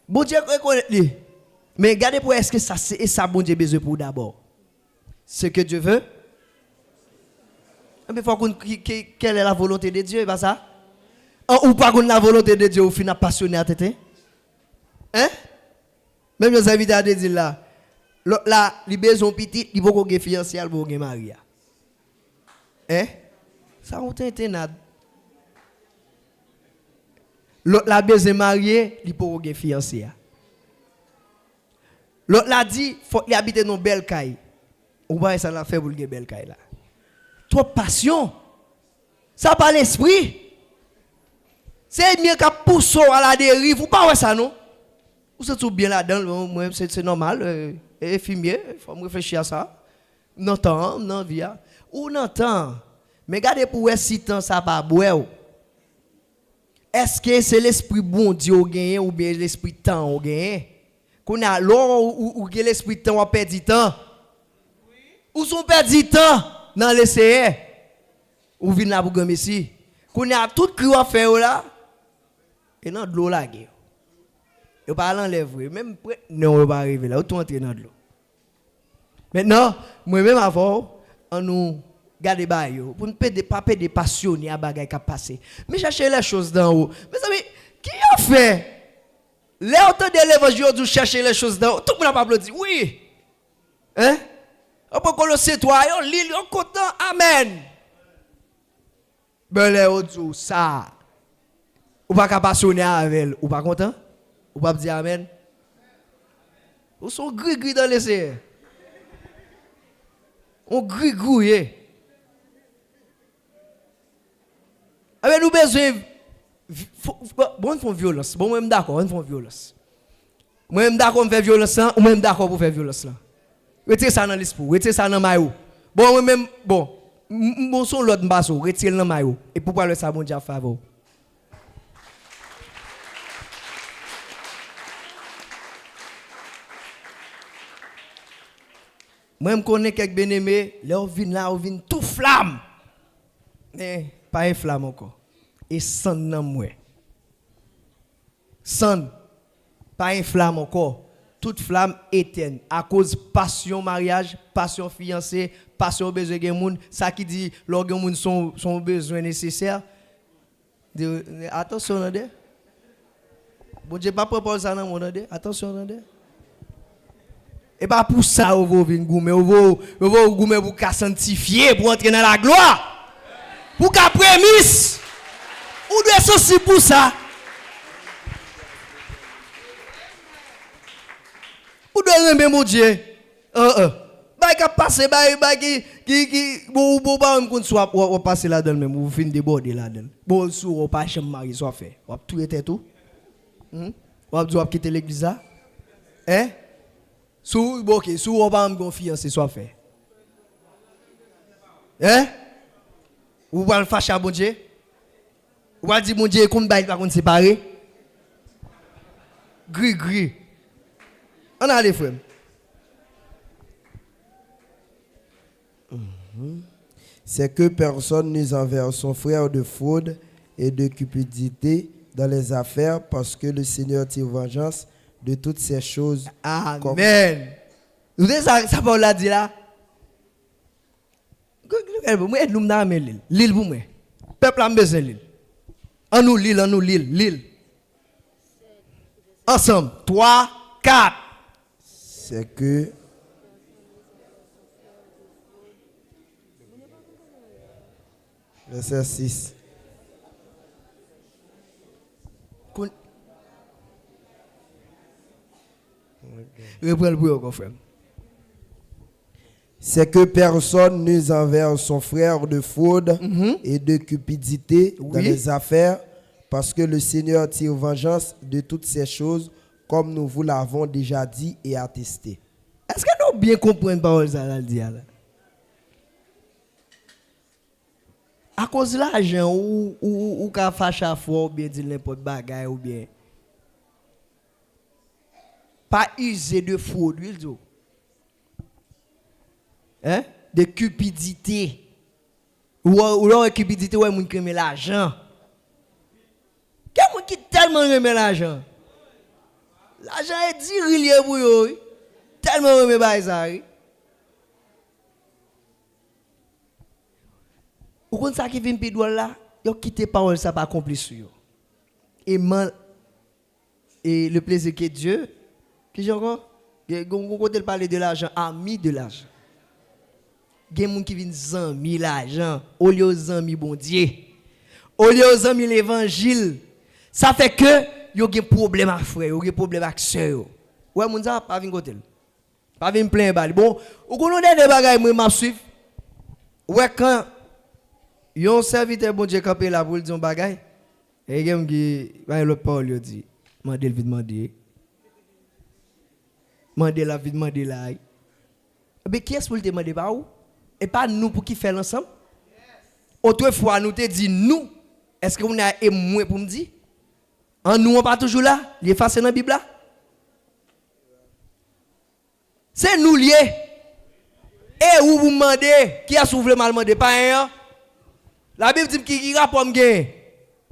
Bon Dieu reconnaît lui. Mais regardez pour est-ce que ça c'est ça bon Dieu besoin pour d'abord. Ce que Dieu veut. Mais faut qu'on quelle est la volonté de Dieu, pas ça? Ou pas qu'on la volonté de Dieu au final passionné à tête. Hein? Même les invités à dire là. Là, les besoins petits, il faut qu'on ait fiancé, il faut qu'on ait marié. Hein? Ça on t'entend. L'autre la besoin marié, il faut qu'on ait fiancé. L'autre l'a dit, faut qu'il habite dans une belle caille. Ou pas ça l'a fait pour une belle caille là. Trop passion. Ça pas l'esprit. C'est mieux qu'à pousser à la dérive. Ou pas ouais ça non? Ou c'est tout bien là-dedans, c'est normal. Et fumier, il faut me réfléchir à ça. Non temps, non via. Ou non temps. Mais regardez pour si temps ça pas boire. Est-ce que c'est l'esprit bon Dieu au gagné ou bien l'esprit temps au gagné? Qu'on a l'or ou l'esprit temps a perdu temps. Ou sont perdu temps dans l'essai. Ou vient là pour gagner ici. Qu'on a tout cru à faire là. Et dans de l'eau là. Et pas l'enlève. Même non, on va arriver là. Tout entrer dans de l'eau. Maintenant, moi-même avant, on nous garde bail pour ne pas des passionnés à bagaille qui a passé. Mais chercher les choses d'en haut. Mais ça qui a fait? Les auteurs de l'évangile ont chercher les choses d'en haut. Tout le monde n'a pas applaudi. Oui. Hein? On peut Colossiens 3, on lit, on content. Amen. Ben les autres ça. Ou pas passionné avec elle. Ou pas content? Ou pas dire amen? Ou sont gris dans l'essai. On gris. Avec nous besoin bon, on fait violence. Bon, moi même d'accord, on fait violence. Moi même d'accord on fait violence, ou même d'accord pour faire violence là. Retirez ça dans l'esprit, retirez ça dans maillot. Bon, moi même bon son l'autre basso, retirez dans maillot et pour parler ça bon Dieu faveur. Moi, je connais quelques bien-aimés, là, on vient tout flamme. Mais pas une flamme encore. Et sans nan moi. Sans, pas une flamme encore. Toute flamme éteinte. À cause passion mariage, passion fiancé, passion besoin de monde. Ça qui dit, l'organe monde son besoin nécessaire. Attention, attendez. Bon Dieu, pas propose ça dans le monde. Attention, attendez. Et pas pour ça, vous venez goumer, vous goumer pour qu'à sanctifier, pour entrer dans la gloire. Pour qu'à prémisse. Ou doit ceci pour ça. remet mon Dieu. Bah qui passer bah qui bon pas on soit on passer là-dedans même vous fin déborder là-dedans. Bon sou on pas chambre mari soit fait. On tout était tout. On doit quitter l'église là. Hein? Sou OK, sou on pas me confiance soit fait. Hein? Ou va le fâcher bon Dieu? Ou va dire mon Dieu comme bail pas qu'on séparer? Gris. On a les frères. C'est que personne n'use envers son frère de fraude et de cupidité dans les affaires, parce que le Seigneur tire vengeance de toutes ces choses. Amen. Vous savez ça parole là dit là? Moi nous n'a l'île. L'île pour moi. Peuple a besoin l'île. On nous l'île. Ensemble 3 4. C'est que verset 6. C'est que personne n'use envers son frère de fraude et de cupidité dans les affaires, parce que le Seigneur tire vengeance de toutes ces choses, comme nous vous l'avons déjà dit et attesté. Est-ce que nous bien comprenons parole ça là dit là? À cause de l'argent ou qu'a fâché à fort ou bien dire n'importe bagaille ou bien pas user de fraude, hein? De cupidité. Ou la cupidité ouais moun qui aime l'argent. Quelqu'un qui tellement aime l'argent. L'argent est dirilier pour eux. Tellement aime ça. Ou quand ça qui vient pédoual là, yo quitté parole ça pas accompli sur yo. Et le plaisir que Dieu qui j'ai encore côté parler de l'argent, ami de l'argent. Gen moun qui vinn zanmi l'argent, au lieu zanmi bon Dieu. Au lieu zanmi l'évangile. Ça fait que yo gen problème avec frère, yo gen problème avec sœur. Ouais moun ça pas vinn côté. Pas vinn plein balle. Bon, ou connait des bagages moi m'a suivre. Ouais quand yon serviteur bon Dieu campé là pour dire un bagage. Et gen qui va l'autre parole yo dit, mandé le vite mandé. Mandé la vie demander là. Mais qui est-ce pour le demander pas ou? Et pas nous pour qui faire ensemble? Autrefois nous te dit nous. Est-ce que vous avez moins pour me dire? En nous on pas toujours là, il est facile dans la Bible là. C'est nous liés. Et où vous demandez qui a soufflé mal demandé pas un? La Bible dit qui rapport me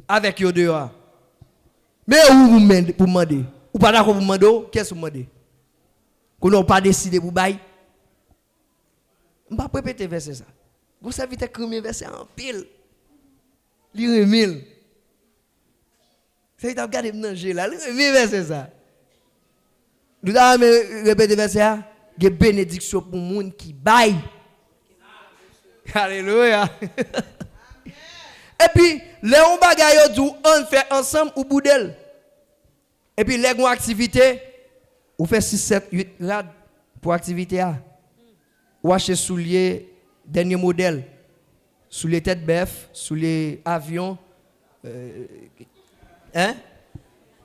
avec yo dehors. Mais où vous pour demander? Ou pas d'accord pour demander? Qu'est-ce que vous demandez? Qu'on n'a pas décidé pour bailler. Je ne vais pas répéter verset ça. Vous savez que le verset en pile. Lire 1000. C'est que vous regardez manger là. Lire 1000 verset ça. Nous avons répété verset ça. Il y a une bénédiction pour les gens qui baillent. Alléluia. Et puis, les gens bagaille on fait ensemble ou boudel. Et puis, les gens activité. Ou fait 6, 7, 8 rad pour activité. Ou acheter souliers, dernier modèle. Souliers tête bœuf, souliers avion,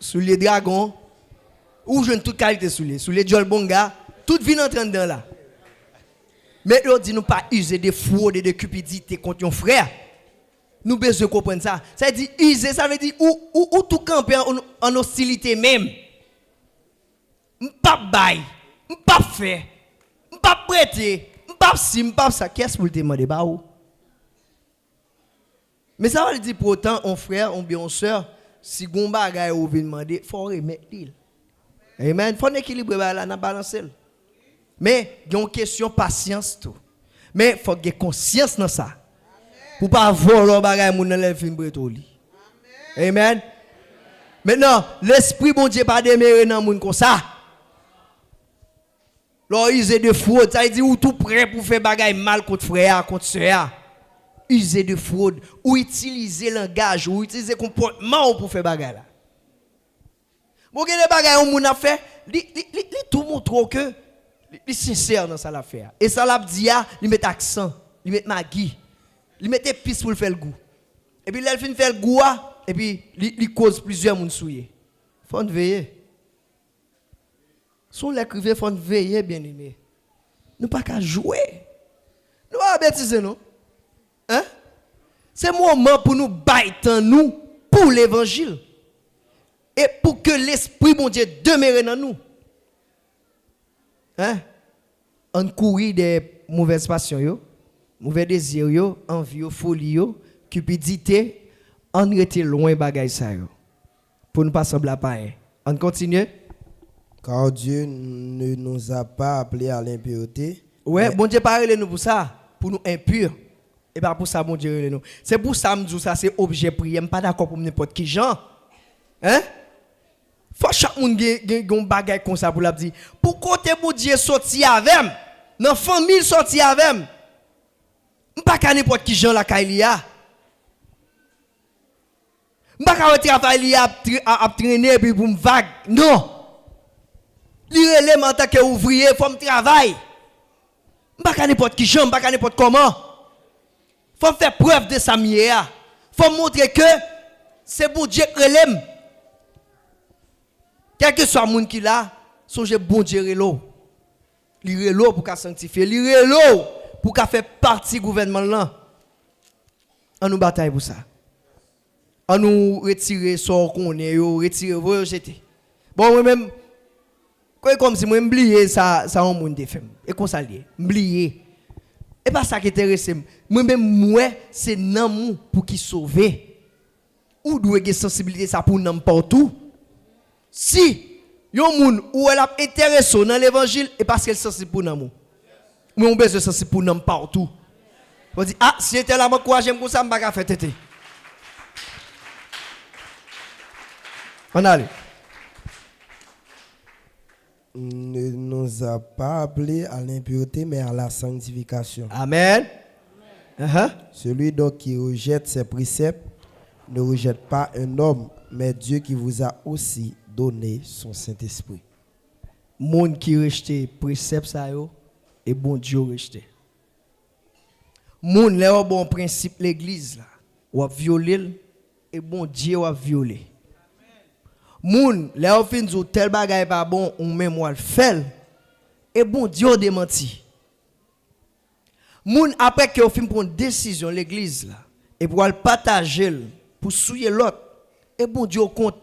souliers dragon. Ou jeune toute qualité souliers. Souliers Jol Bonga. Tout vient en train de là. Mais on dit nous pas user de fraude et de cupidité contre nos frères. Nous besoin comprendre ça. Ça veut dire user, ça veut dire ou tout camper en hostilité même. M'pas bail, m'pas faire, m'pas prêter, m'pas si, m'pas ça. Qu'est-ce que vous demandez pas ou? Mais ça veut dire pour autant, un frère, ou bien une soeur, si gon bagay ou vient demander, faut remettre l'île. Amen. Faut équilibrer là, dans balancer. Mais il y a une question patience tout. Mais faut que conscience dans ça. Pour pas voler bagay moun dans le film bretoli. Amen. Maintenant, l'esprit bon Dieu pas démarrer dans moun comme ça. Leur user de fraude, ça veut dire ou tout prêt pour faire bagay mal contre frère, contre sœur. User de fraude, ou utiliser langage, ou utiliser comportement pour faire bagay là. Bon, des bagay on moun a fait, il tout montre que il est sincère dans ça l'affaire. Et ça l'a dit, il met accent, il met magui, il met épices pour le faire le goût. Et puis, il fait le goût, et puis, il cause plusieurs personnes souillées. Il faut veiller. Si on l'écrivait, il faut veiller, bien aimé. Nous pas qu'à jouer. Nous pas bêtiser, non? Hein? C'est le moment pour nous bailler nous pour l'évangile. Et pour que l'esprit, mon Dieu, demeure dans nous. Hein? On courir des mauvaises passions, mauvais désirs, envie, folie, cupidité, on rete loin bagay ça yo. Pour ne pas sembler à païen. On continue. Car Dieu ne nous a pas appelés à l'impureté. Ouais, bon Dieu parle nous pour ça, pour nous impurs. Et pas pour ça bon Dieu parle nous. C'est pour ça me ça c'est objet prière, pas d'accord pour n'importe qui gens. Hein? Faut chaque monde gen bagay comme ça pour la dire. Pour côté bon Dieu sorti avec, dans famille sorti avec. Pas qu'à n'importe qui gens la kailia. Pas qu'à travailler à traîner puis pour me vague. Non. Li relève en tant qu'ouvrier, faut me travailler. Pas qu'à n'importe qui gens, pas qu'à n'importe comment. Faut faire preuve de sa mière. Faut montrer que c'est bon Dieu qui relève. Quel que soit le monde qui là, songez bon Dieu relo. Li relo pour qu'à sanctifier, li relo pour qu'à faire partie du gouvernement là. On nous bataille pour ça. On nous retirer sort qu'on est yo, retirer vous jeter. Bon moi même comme si moi m'oublier ça on monde de fait. Et comme ça lié, m'oublier. Et pas ça qui intéresse moi même moi c'est nan pour qui sauver. Ou doit avoir sensibilité ça pour nan partout. Si yon moun ou elle a intéressé dans l'évangile et parce qu'elle sensible pour nan mou. Mais on besoin sensible pour nan partout. On dit ah si était là m'encourager comme ça m'pa faire tété. On allez. Ne nous a pas appelés à l'impureté mais à la sanctification. Amen. Celui donc qui rejette ses préceptes ne rejette pas un homme, mais Dieu qui vous a aussi donné son Saint-Esprit. Monde qui rejette préceptes ça yo et bon Dieu rejette. Monde là bon principe l'église là, ou a violer et bon Dieu a violer. Moun, là, au fin de tel bagay pas bon, ou même ou le fait, et bon Dieu démenti. Moun, après que au fin prendre décision l'église là, et pour le partager, pour souiller l'autre, et bon Dieu au compte.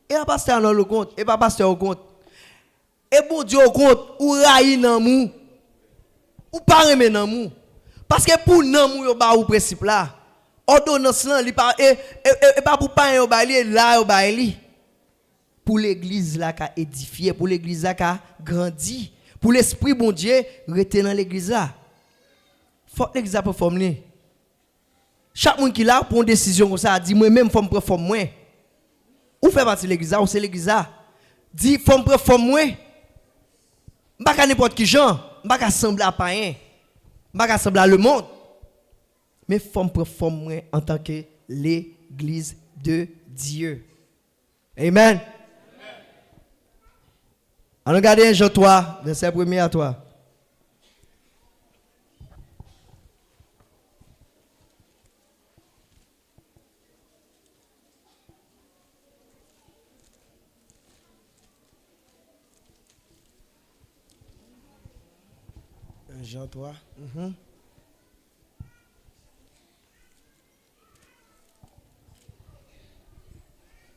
Et pas pasteur dans le compte, et pas pasteur au compte. Et bon Dieu au compte, ou raï nan mou, ou pas remen nan mou. Parce que pour nan mou yo ba ou principe là. Ordonnance là, et pas pour pas yo baili là yo baili. Pour l'église là qui a édifié, pour l'église là qui a grandi, pour l'esprit bon Dieu rester dans l'église là. Faut l'église performer. Chaque monde qui là prend une décision comme ça, dit moi même faut me performer moi. Ou fait partie de l'église là, ou c'est l'église là. Dit faut me performer moi. Pas qu'à n'importe qui gens, pas qu'à sembler à païen, pas qu'à sembler à le monde. Mais il faut me performer en tant que l'église de Dieu. Amen. Allons regarder un Jean 3, verset 1er à toi. Jean 3.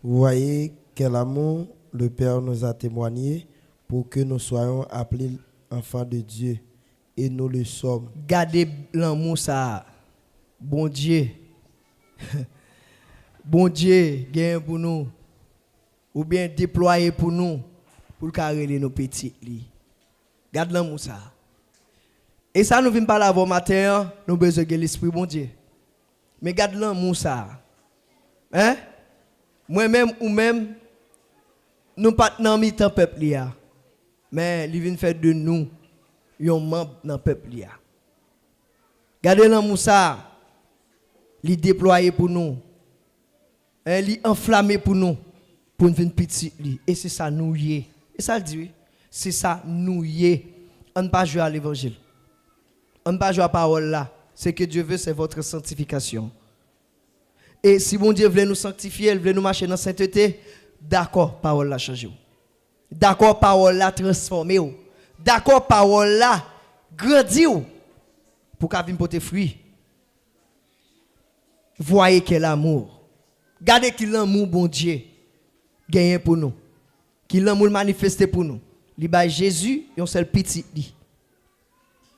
Vous voyez quel amour le Père nous a témoigné pour que nous soyons appelés enfants de Dieu. Et nous le sommes. Gardez l'amour ça. Bon Dieu. Bon Dieu, gagne pour nous. Ou bien déployer pour nous. Pour carrer nos petits lits. Garde l'amour ça. Et ça nous vient pas là avant matin, nous avons besoin de l'esprit bon Dieu. Mais garde l'amour ça. Hein? Moi-même ou même, nous pas dans le peuple là. Mais il vient faire de nous un membre dans le peuple là. Gardez l'amour ça. Il déployer pour nous. Il enflammé pour nous. pour une petite li. Et c'est ça nous y est. Et ça le dit, oui. C'est ça nous y est. On ne pas jouer à l'évangile. On ne pas jouer à la parole là. Ce que Dieu veut, c'est votre sanctification. Et si bon Dieu voulait nous sanctifier, il voulait nous marcher dans la sainteté, d'accord, parole là change. D'accord, parole là transformer. D'accord, parole là grandir. Pour qu'elle vienne porter fruit. Voyez quel amour. Regardez quel amour, bon Dieu, gagne pour nous. Quel amour manifesté pour nous. Il y a Jésus, et on seul petit.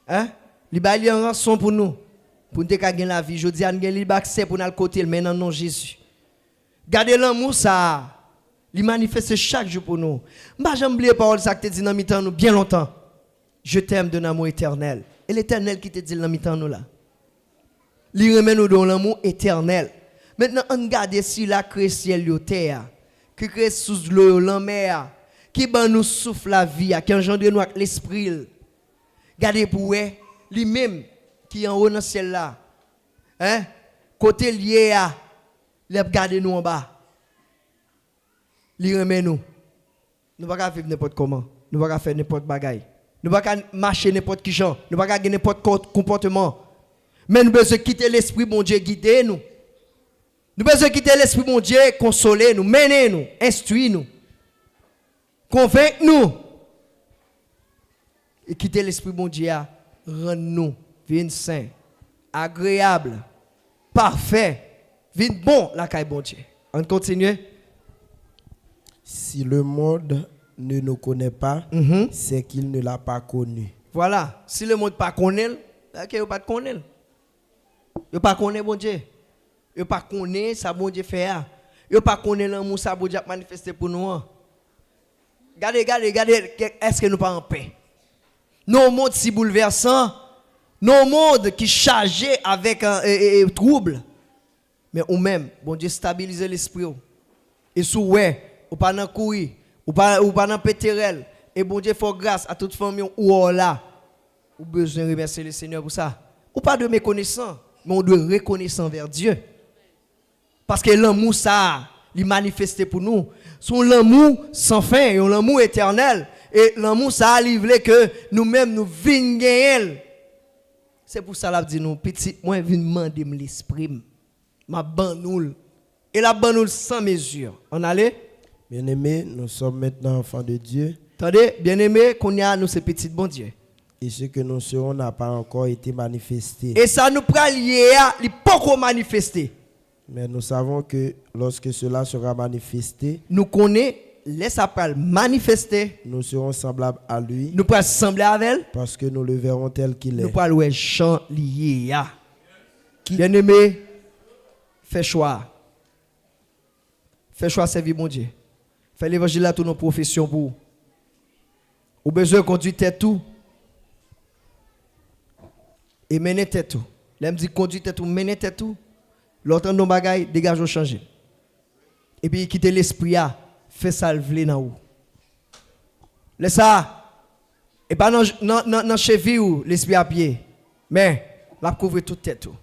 Hein? Il y a une rançon pour nous. Pour nous gagner la vie. Je dis à nous, il y a accès pour nous le côté, mais non, non, Jésus. Regardez l'amour, ça. Il manifeste chaque jour pour nous. Je n'ai jamais oublié la parole, ça que tu dis dans mi-temps, nous, bien longtemps. Je t'aime d'un amour éternel. Et l'éternel qui te dit dans mi-temps, nous là. Il remet nous dans l'amour éternel. Maintenant, on regarde si la crée ciel et terre, qui crée sous l'eau, la mer, qui ban nous souffle la vie, qui engendre nous avec l'esprit. Regardez pour lui-même qui est en haut dans le ciel là. Hein? Côté lié à, il regarde nous en bas. Il remet nous. Nous ne pouvons pas vivre n'importe comment. Nous ne pouvons pas faire n'importe bagaille. Nous ne pouvons pas marcher n'importe qui genre. Nous ne pouvons pas avoir n'importe comportement. Mais nous devons quitter l'esprit, mon Dieu, guider nous. Nous devons quitter l'esprit, mon Dieu, consoler nous, mener nous, instruire nous, convaincre nous. Et quitter l'esprit, mon Dieu, rendre nous, vin saint, agréable, parfait, vin bon, la caille, bon Dieu. On continue. Si le monde ne nous connaît pas, c'est qu'il ne l'a pas connu. Voilà. Si le monde ne pas connaît, ok, il pas connaît. Il pas connaît bon Dieu. Il pas connaît ça bon Dieu fait. Il pas connaît l'amour ça bon Dieu manifesté pour nous. Regardez, est-ce que nous pas en paix? Nos mondes si bouleversants, nos mondes qui chargés avec trouble. Mais ou même, bon Dieu stabilise l'esprit. Et sous ou pas dans courir, ou pas dans péterel. Et bon Dieu fait grâce à toute famille ou là. Ou besoin de remercier le Seigneur pour ça. Ou pas de méconnaissant, mais on doit reconnaissant vers Dieu. Parce que l'amour ça, il manifesté pour nous. Son l'amour sans fin, et l'amour éternel. Et l'amour ça, il voulait que nous-mêmes nous vînes gagner. C'est pour ça qu'il dit nous, petit, moi, je viens demander l'esprit. Ma banoule. Et la banoule sans mesure. On allait? Bien-aimés, nous sommes maintenant enfants de Dieu. Attendez, bien-aimés, qu'on y a nous ces petits bon Dieu. Et ce que nous serons n'a pas encore été manifesté. Et ça nous prend lié à, il pas encore manifesté. Mais nous savons que lorsque cela sera manifesté, nous connaissons, laisse après manifester. Nous serons semblables à lui. Nous pourrons sembler avec elle. Parce que nous le verrons tel qu'il est. Nous pourrons le chant lié à. Bien-aimé, fais choix. Fais choix servir mon Dieu. Fais l'évangile à toutes nos professions pour vous. Ou besoin de conduire tête tout. Et mener tête tout. Là, me dit conduire tête tout, mener tête tout. L'autre nos bagailles, dégage ou changer. Et puis quitter l'esprit à, fait ça le vle dans vous. Laisse ça. Et pas dans cheville ou l'esprit à pied. Mais, la couvrir toute tête tout.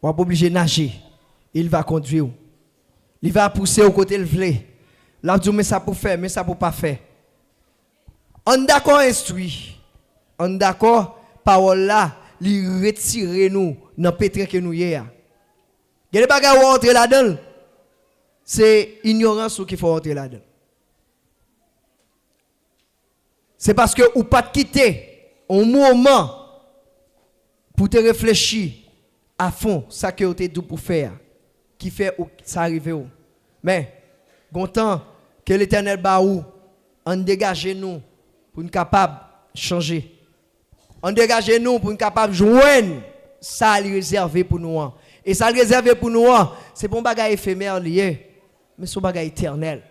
On va pas obligé de nager. Il va conduire. Il va pousser au côté le vle. Là, dit mais ça pour faire, mais ça pour pas faire. On d'accord instruit. On d'accord parole là, li retirer nous dans pétrin que nous hier. Il y a des bagages où entrer là-dedans. C'est ignorance qu'il faut entrer là-dedans. C'est parce que ou pas te quitter un moment pour te réfléchir à fond ça que tu es dû pour faire qui fait ou ça arrive. Mais content que l'Éternel ba ou en dégager nous pour nous capable changer. On dégage nous pour nous capable joindre ça réservé pour nous. Et ça réservé pour nous, c'est pas un bagage éphémère lié, mais c'est un bagage éternel.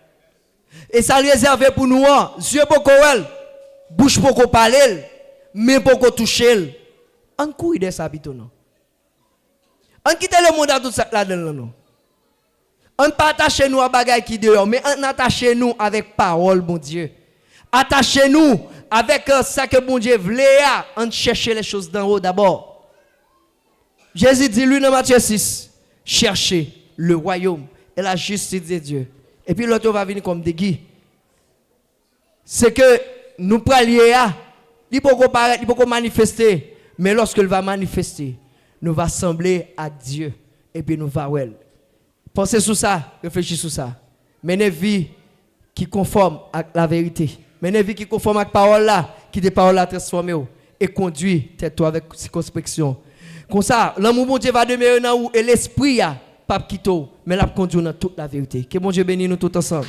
Et ça réservé pour nous, yeux pour elle, bouche pour parler, main pour toucher. On couille de ça non. On quitte le monde à tout ça là-dedans non. On pas attacher nous à bagage qui dehors, mais on attache nous avec parole bon Dieu. Attachez-nous avec ça que bon Dieu voulait, on cherche les choses d'en haut d'abord. Jésus dit lui dans Matthieu 6, cherchez le royaume et la justice de Dieu Et puis l'autre va venir comme des guides. C'est que nous pralier il peut paraître, il peut manifester, mais lorsqu'il va manifester, nous va sembler à Dieu et puis nous va well. Pensez sur ça, réfléchissez sur ça. Menez vie qui conforme à la vérité. Menez vie qui conforme à la parole là, qui des paroles là transformées et conduit tête-toi avec circonspection. Comme ça, l'amour bon Dieu va demeurer dans où et l'esprit a pas quitter, mais l'a conduire dans toute la vérité. Que bon Dieu bénisse nous tous ensemble.